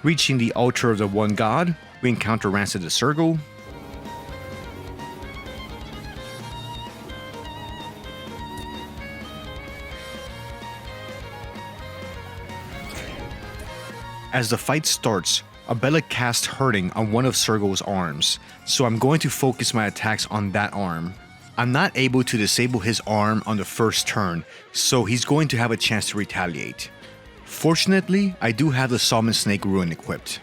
Reaching the altar of the one god, we encounter Rancid the Sergal. As the fight starts, Abella casts Hurting on one of Sergal's arms, so I'm going to focus my attacks on that arm. I'm not able to disable his arm on the first turn, so he's going to have a chance to retaliate. Fortunately, I do have the Summon Snake Ruin equipped.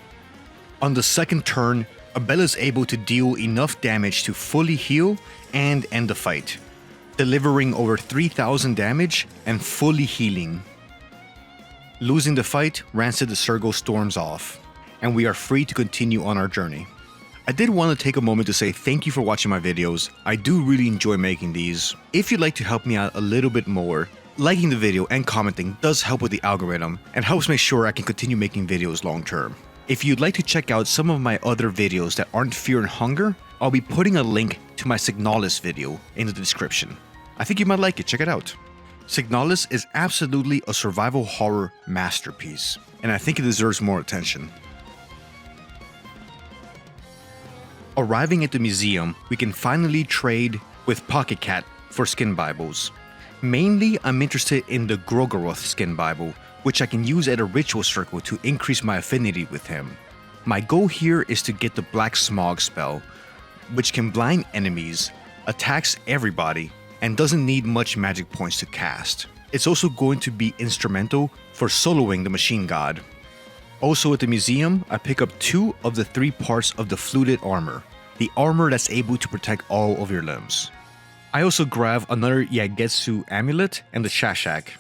On the second turn, Abella is able to deal enough damage to fully heal and end the fight, delivering over 3,000 damage and fully healing. Losing the fight, Rancid the Sergal storms off, and we are free to continue on our journey. I did want to take a moment to say thank you for watching my videos. I do really enjoy making these. If you'd like to help me out a little bit more, liking the video and commenting does help with the algorithm and helps make sure I can continue making videos long term. If you'd like to check out some of my other videos that aren't Fear and Hunger, I'll be putting a link to my Signalis video in the description. I think you might like it, check it out. Signalis is absolutely a survival horror masterpiece, and I think it deserves more attention. Arriving at the museum, we can finally trade with Pocket Cat for skin Bibles. Mainly, I'm interested in the Grogoroth skin Bible, which I can use at a ritual circle to increase my affinity with him. My goal here is to get the Black Smog spell, which can blind enemies, attacks everybody, and doesn't need much magic points to cast. It's also going to be instrumental for soloing the Machine God. Also at the museum, I pick up 2 of the 3 parts of the fluted armor, the armor that's able to protect all of your limbs. I also grab another Yagetsu amulet and the Shashak.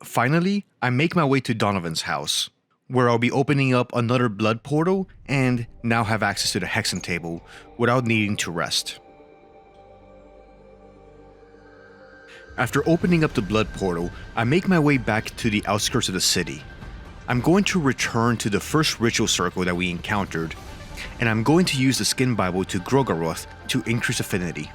Finally, I make my way to Donovan's house, where I'll be opening up another blood portal and now have access to the Hexen table without needing to rest. After opening up the blood portal, I make my way back to the outskirts of the city. I'm going to return to the first ritual circle that we encountered, and I'm going to use the skin Bible to Grogoroth to increase affinity.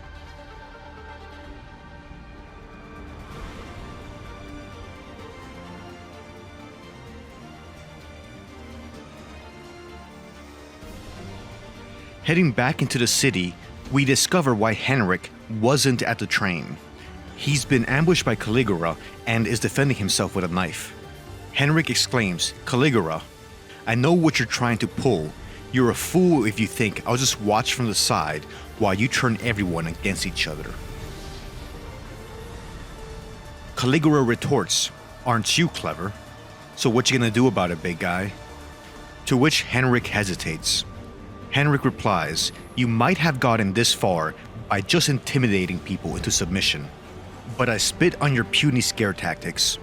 Heading back into the city, we discover why Henrik wasn't at the train. He's been ambushed by Caligula and is defending himself with a knife. Henrik exclaims, "Caligula, I know what you're trying to pull. You're a fool if you think I'll just watch from the side while you turn everyone against each other." Caligula retorts, "Aren't you clever? So what you gonna do about it, big guy?" To which Henrik hesitates. Henrik replies, "You might have gotten this far by just intimidating people into submission, but I spit on your puny scare tactics.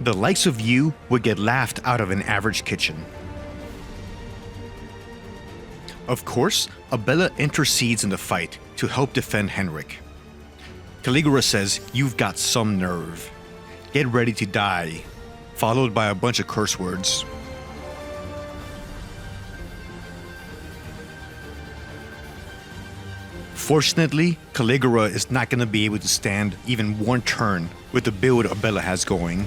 The likes of you would get laughed out of an average kitchen." Of course, Abella intercedes in the fight to help defend Henrik. Caligula says, "You've got some nerve. Get ready to die," followed by a bunch of curse words. Fortunately, Caligula is not going to be able to stand even one turn with the build Abella has going.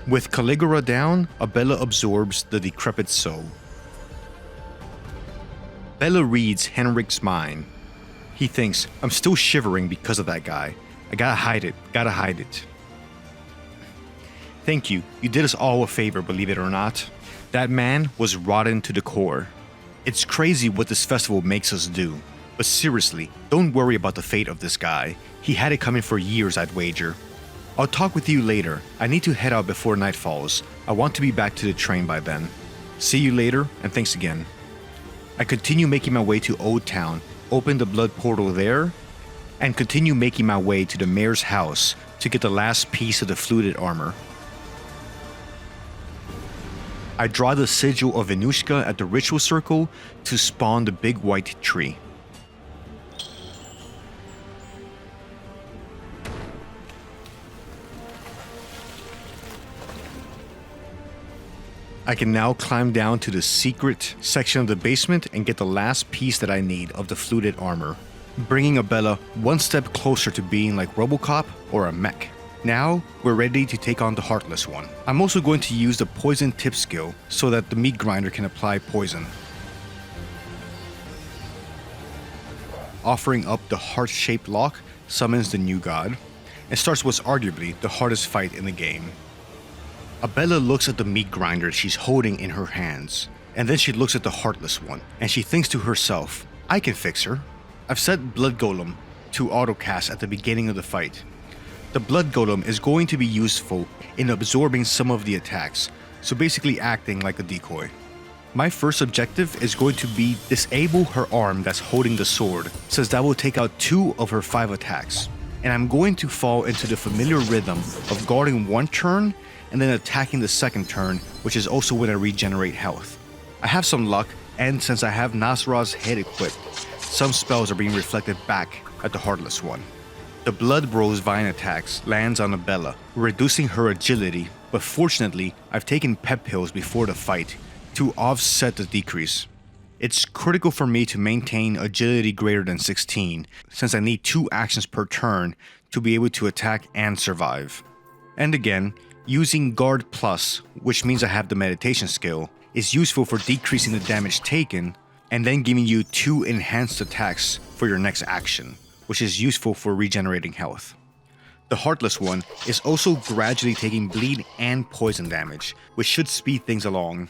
With Caligula down, Abella absorbs the decrepit soul. Bella reads Henrik's mind. He thinks, "I'm still shivering because of that guy. I gotta hide it. Thank you, you did us all a favor, believe it or not. That man was rotten to the core. It's crazy what this festival makes us do. But seriously, don't worry about the fate of this guy. He had it coming for years, I'd wager. I'll talk with you later. I need to head out before night falls. I want to be back to the train by then. See you later, and thanks again." I continue making my way to Old Town, open the blood portal there, and continue making my way to the mayor's house to get the last piece of the fluted armor. I draw the sigil of Venushka at the ritual circle to spawn the big white tree. I can now climb down to the secret section of the basement and get the last piece that I need of the fluted armor, bringing Abella one step closer to being like Robocop or a mech. Now, we're ready to take on the Heartless One. I'm also going to use the poison tip skill so that the meat grinder can apply poison. Offering up the heart-shaped lock summons the new god, and starts what's arguably the hardest fight in the game. Abella looks at the meat grinder she's holding in her hands, and then she looks at the Heartless One, and she thinks to herself, I can fix her. I've set Blood Golem to autocast at the beginning of the fight. The Blood Golem is going to be useful in absorbing some of the attacks, so basically acting like a decoy. My first objective is going to be disable her arm that's holding the sword, since that will take out 2 of her 5 attacks. And I'm going to fall into the familiar rhythm of guarding one turn and then attacking the second turn, which is also when I regenerate health. I have some luck, and since I have Nasra's head equipped, some spells are being reflected back at the Heartless One. The Blood Rose Vine attacks lands on Abella, reducing her agility, but fortunately, I've taken pep pills before the fight to offset the decrease. It's critical for me to maintain agility greater than 16, since I need 2 actions per turn to be able to attack and survive. And again, using Guard Plus, which means I have the meditation skill, is useful for decreasing the damage taken and then giving you 2 enhanced attacks for your next action, which is useful for regenerating health. The Heartless One is also gradually taking bleed and poison damage, which should speed things along.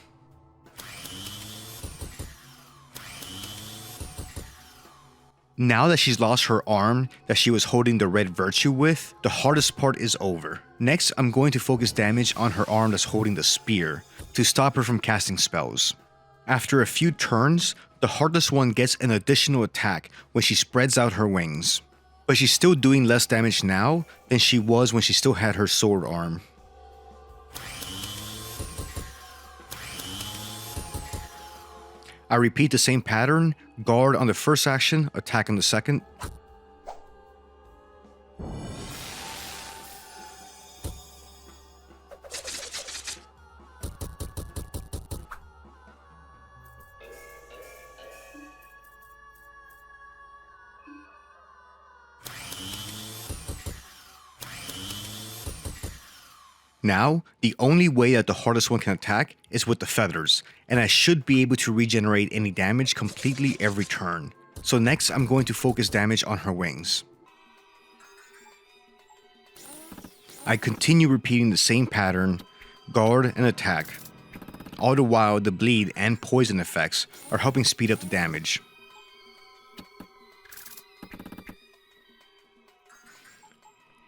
Now that she's lost her arm that she was holding the red virtue with, the hardest part is over. Next, I'm going to focus damage on her arm that's holding the spear to stop her from casting spells. After a few turns, the Heartless One gets an additional attack when she spreads out her wings. But she's still doing less damage now than she was when she still had her sword arm. I repeat the same pattern, guard on the first action, attack on the second. Now, the only way that the Heartless One can attack is with the feathers, and I should be able to regenerate any damage completely every turn. So next, I'm going to focus damage on her wings. I continue repeating the same pattern, guard and attack. All the while, the bleed and poison effects are helping speed up the damage.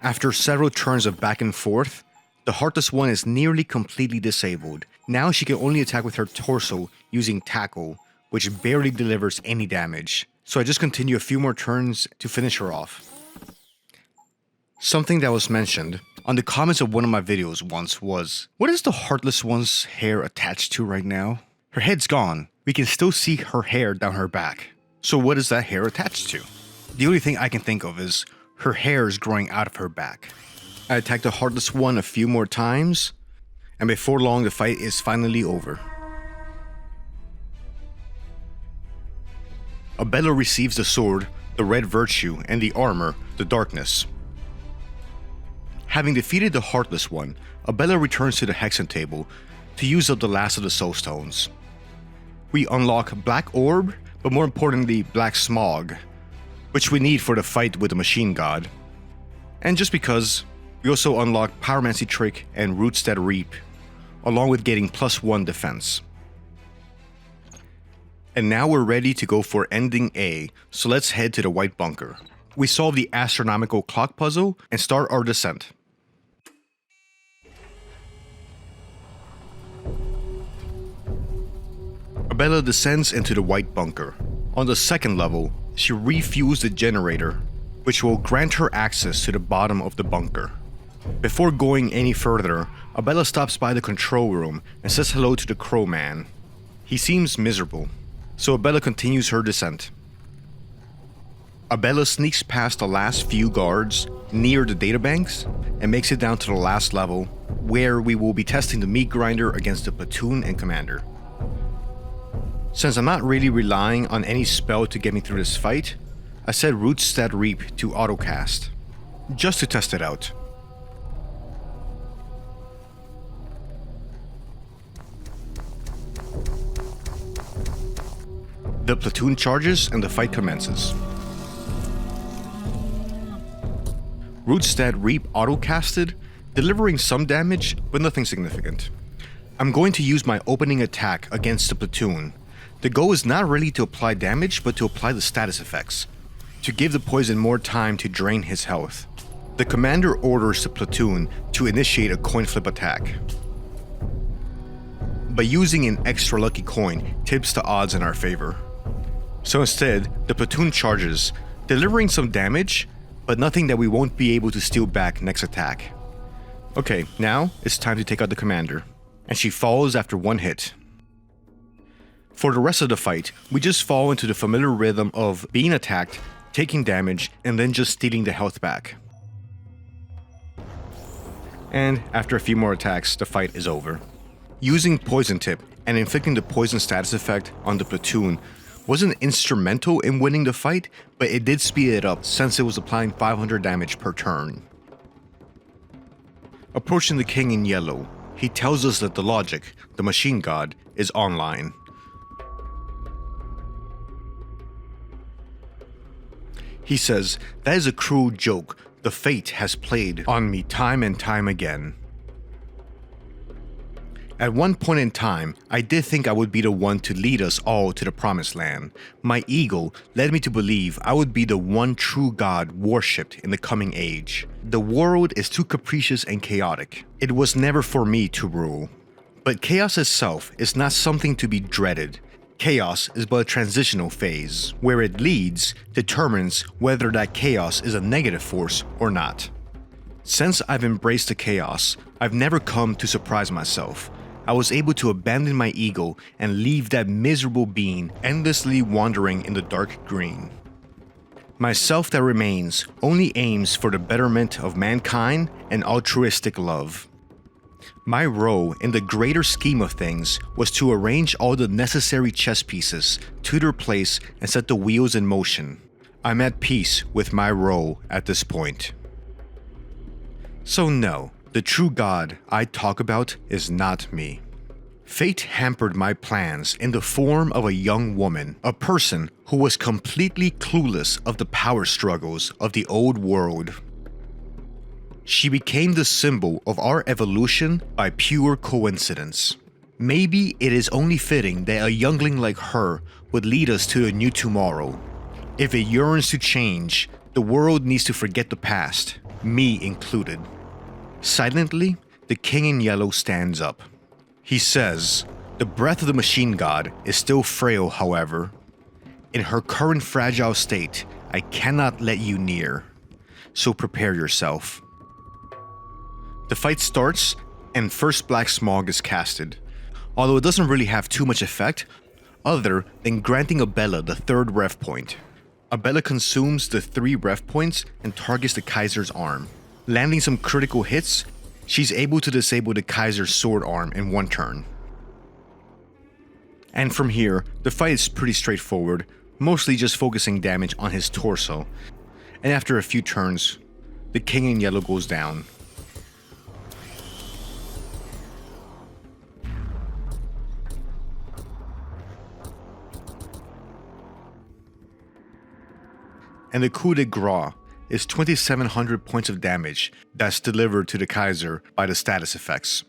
After several turns of back and forth, the Heartless One is nearly completely disabled. Now she can only attack with her torso using tackle, which barely delivers any damage. So I just continue a few more turns to finish her off. Something that was mentioned on the comments of one of my videos once was, what is the Heartless One's hair attached to right now? Her head's gone. We can still see her hair down her back. So what is that hair attached to? The only thing I can think of is her hair is growing out of her back. I attack the Heartless One a few more times, and before long the fight is finally over. Abella receives the sword, the red virtue, and the armor, the darkness. Having defeated the Heartless One, Abella returns to the Hexen table to use up the last of the soul stones. We unlock Black Orb, but more importantly Black Smog, which we need for the fight with the Machine God. And just because, we also unlock Pyromancy Trick and Roots That Reap, along with getting +1 defense. And now we're ready to go for Ending A, so let's head to the White Bunker. We solve the astronomical clock puzzle and start our descent. Abella descends into the White Bunker. On the second level, she refuels the generator, which will grant her access to the bottom of the bunker. Before going any further, Abella stops by the control room and says hello to the Crow Man. He seems miserable, so Abella continues her descent. Abella sneaks past the last few guards near the databanks and makes it down to the last level, where we will be testing the meat grinder against the platoon and commander. Since I'm not really relying on any spell to get me through this fight, I set Roots That Reap to autocast, just to test it out. The platoon charges and the fight commences. Roots That Reap autocasted, delivering some damage, but nothing significant. I'm going to use my opening attack against the platoon. The goal is not really to apply damage, but to apply the status effects, to give the poison more time to drain his health. The commander orders the platoon to initiate a coin flip attack. But using an extra lucky coin tips the odds in our favor. So instead, the platoon charges, delivering some damage, but nothing that we won't be able to steal back next attack. Okay, now it's time to take out the commander, and she falls after one hit. For the rest of the fight, we just fall into the familiar rhythm of being attacked, taking damage, and then just stealing the health back. And after a few more attacks, the fight is over. Using Poison Tip and inflicting the poison status effect on the platoon wasn't instrumental in winning the fight, but it did speed it up since it was applying 500 damage per turn. Approaching the king in yellow, he tells us that the logic, the machine god, is online. He says, "That is a cruel joke the fate has played on me time and time again. At one point in time, I did think I would be the one to lead us all to the promised land. My ego led me to believe I would be the one true god worshipped in the coming age. The world is too capricious and chaotic. It was never for me to rule. But chaos itself is not something to be dreaded. Chaos is but a transitional phase. Where it leads determines whether that chaos is a negative force or not. Since I've embraced the chaos, I've never come to surprise myself. I was able to abandon my ego and leave that miserable being endlessly wandering in the dark green. Myself that remains only aims for the betterment of mankind and altruistic love. My role in the greater scheme of things was to arrange all the necessary chess pieces to their place and set the wheels in motion. I'm at peace with my role at this point. So no, the true god I talk about is not me. Fate hampered my plans in the form of a young woman, a person who was completely clueless of the power struggles of the old world. She became the symbol of our evolution by pure coincidence. Maybe it is only fitting that a youngling like her would lead us to a new tomorrow. If it yearns to change, the world needs to forget the past, me included. Silently, the king in yellow stands up. He says, "The breath of the machine god is still frail, however. In her current fragile state, I cannot let you near. So prepare yourself." The fight starts, and first black smog is casted, although it doesn't really have too much effect, other than granting Abella the third ref point. Abella consumes the 3 ref points and targets the Kaiser's arm. Landing some critical hits, she's able to disable the Kaiser's sword arm in one turn. And from here, the fight is pretty straightforward, mostly just focusing damage on his torso, and after a few turns, the king in yellow goes down. And the coup de grace is 2,700 points of damage that's delivered to the Kaiser by the status effects.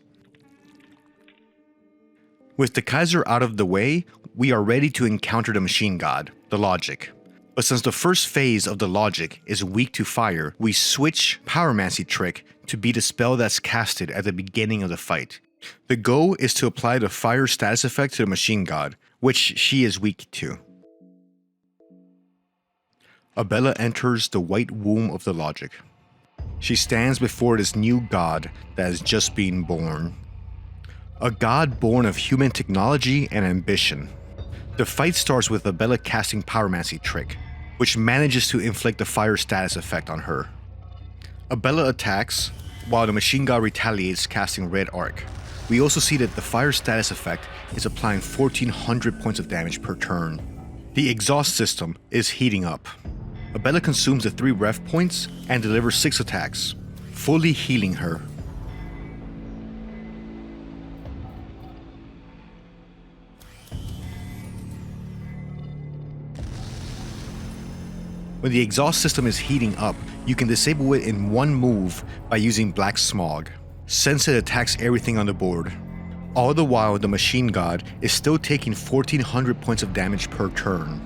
With the Kaiser out of the way, we are ready to encounter the machine god, the logic. But since the first phase of the logic is weak to fire, we switch Pyromancy trick to be the spell that's casted at the beginning of the fight. The goal is to apply the fire status effect to the machine god, which she is weak to. Abella enters the white womb of the logic. She stands before this new god that has just been born. A god born of human technology and ambition. The fight starts with Abella casting Pyromancy trick, which manages to inflict the fire status effect on her. Abella attacks, while the machine god retaliates casting Red Arc. We also see that the fire status effect is applying 1,400 points of damage per turn. The exhaust system is heating up. Abella consumes the 3 ref points and delivers 6 attacks, fully healing her. When the exhaust system is heating up, you can disable it in one move by using Black Smog. Since it attacks everything on the board. All the while, the Machine God is still taking 1400 points of damage per turn.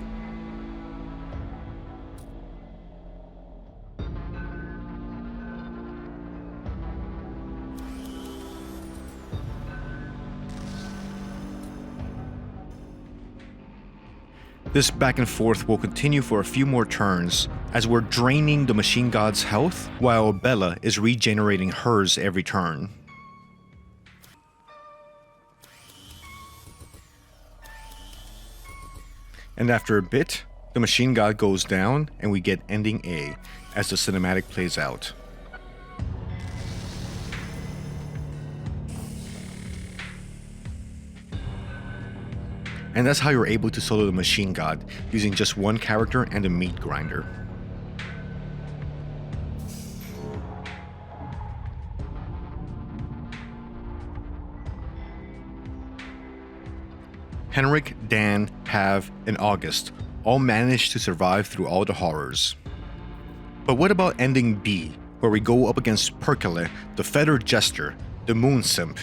This back and forth will continue for a few more turns, as we're draining the Machine God's health, while Abella is regenerating hers every turn. And after a bit, the Machine God goes down and we get ending A as the cinematic plays out. And that's how you're able to solo the Machine God, using just one character and a meat grinder. Henrik, Dan, Pav, and August all managed to survive through all the horrors. But what about ending B, where we go up against Preheville, the Feathered Jester, the Moon Simp,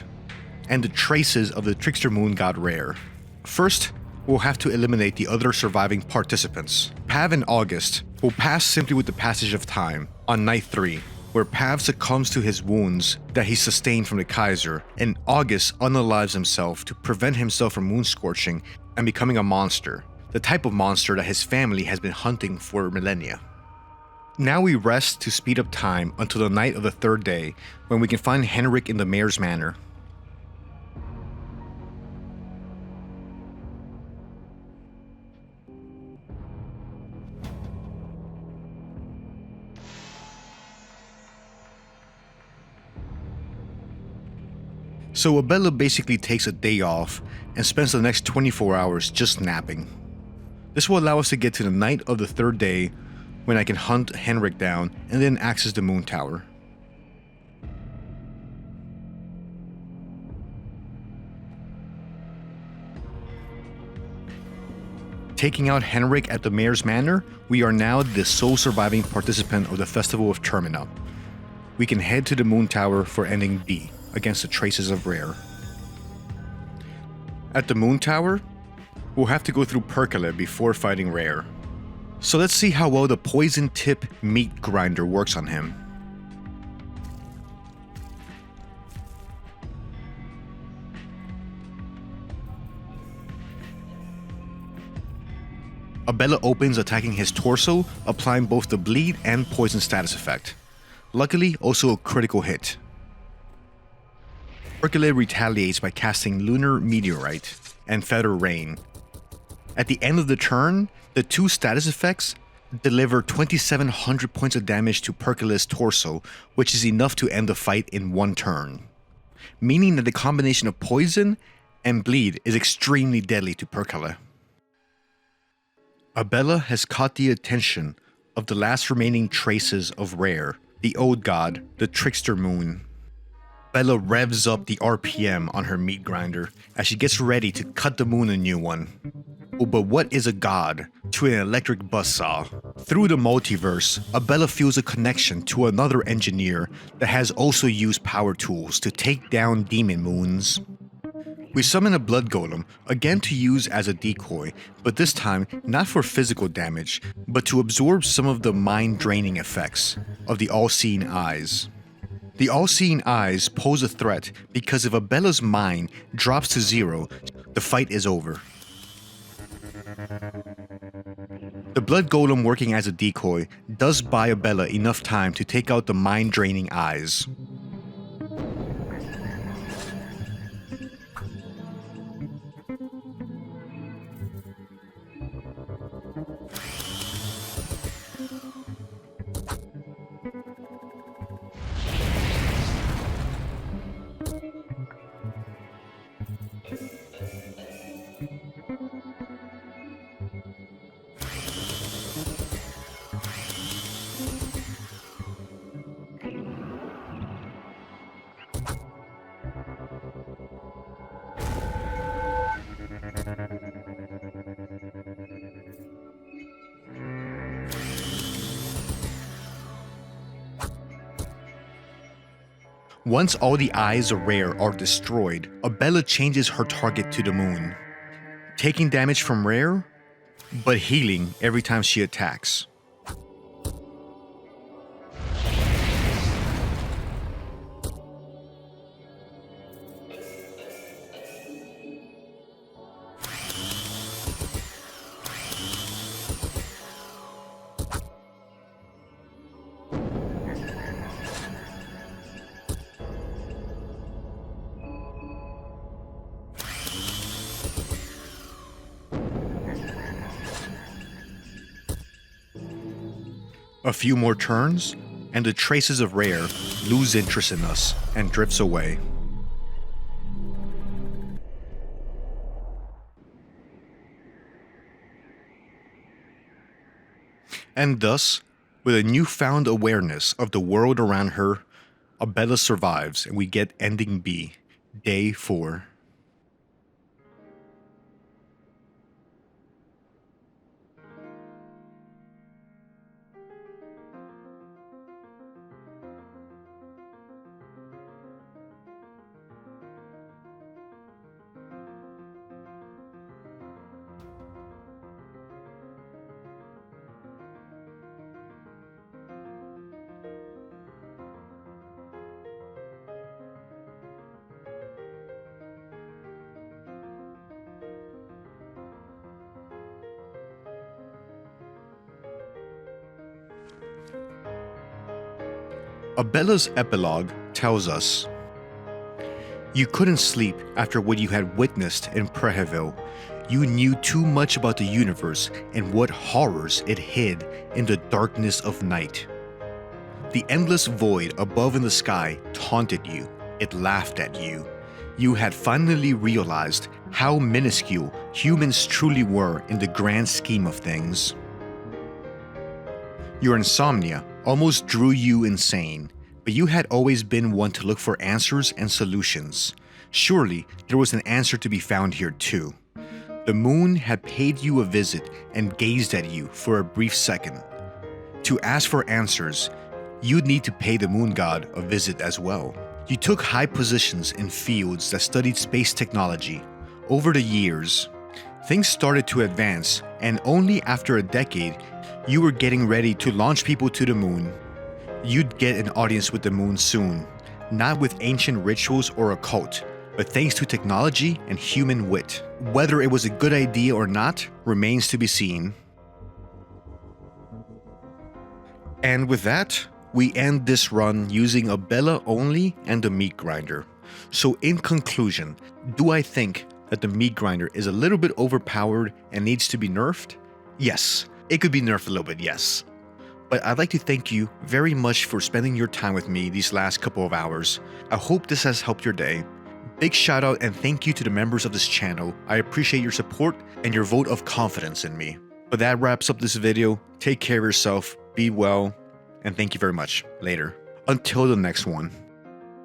and the traces of the Trickster Moon God Rher? First, we'll have to eliminate the other surviving participants. Pav and August will pass simply with the passage of time on night 3, where Pav succumbs to his wounds that he sustained from the Kaiser, and August unalives himself to prevent himself from moon scorching and becoming a monster, the type of monster that his family has been hunting for millennia. Now we rest to speed up time until the night of the 3rd day, when we can find Henrik in the Mayor's Manor. So Abella basically takes a day off and spends the next 24 hours just napping. This will allow us to get to the night of the 3rd day, when I can hunt Henrik down and then access the Moon Tower. Taking out Henrik at the Mayor's Manor, we are now the sole surviving participant of the Festival of Termina. We can head to the Moon Tower for ending B, against the traces of Rher. At the Moon Tower, we'll have to go through Preheville before fighting Rher. So let's see how well the Poison Tip Meat Grinder works on him. Abella opens attacking his torso, applying both the bleed and poison status effect. Luckily, also a critical hit. Preheville retaliates by casting Lunar Meteorite and Feather Rain. At the end of the turn, the 2 status effects deliver 2700 points of damage to Preheville's torso, which is enough to end the fight in 1 turn. Meaning that the combination of poison and bleed is extremely deadly to Preheville. Abella has caught the attention of the last remaining traces of Rher, the old god, the Trickster Moon. Abella revs up the RPM on her meat grinder as she gets ready to cut the moon a new one. Oh, but what is a god to an electric buzzsaw? Through the multiverse, Abella feels a connection to another engineer that has also used power tools to take down demon moons. We summon a blood golem, again to use as a decoy, but this time not for physical damage, but to absorb some of the mind-draining effects of the all-seeing eyes. The all-seeing eyes pose a threat because if Abella's mind drops to 0, the fight is over. The blood golem working as a decoy does buy Abella enough time to take out the mind-draining eyes. Once all the eyes of Rher are destroyed, Abella changes her target to the moon, taking damage from Rher, but healing every time she attacks. A few more turns, and the traces of Rher lose interest in us and drifts away. And thus, with a newfound awareness of the world around her, Abella survives and we get ending B, Day 4. Abella's epilogue tells us, "You couldn't sleep after what you had witnessed in Preheville. You knew too much about the universe and what horrors it hid in the darkness of night. The endless void above in the sky taunted you. It laughed at you. You had finally realized how minuscule humans truly were in the grand scheme of things. Your insomnia almost drew you insane, but you had always been one to look for answers and solutions. Surely there was an answer to be found here too. The moon had paid you a visit and gazed at you for a brief second. To ask for answers, you'd need to pay the moon god a visit as well. You took high positions in fields that studied space technology. Over the years, things started to advance, and only after a decade, you were getting ready to launch people to the moon. You'd get an audience with the moon soon, not with ancient rituals or a cult, but thanks to technology and human wit. Whether it was a good idea or not remains to be seen." And with that, we end this run using Abella only and the meat grinder. So in conclusion, do I think that the meat grinder is a little bit overpowered and needs to be nerfed? Yes, it could be nerfed a little bit, yes. But I'd like to thank you very much for spending your time with me these last couple of hours. I hope this has helped your day. Big shout out and thank you to the members of this channel. I appreciate your support and your vote of confidence in me. But that wraps up this video. Take care of yourself, be well, and thank you very much. Later. Until the next one.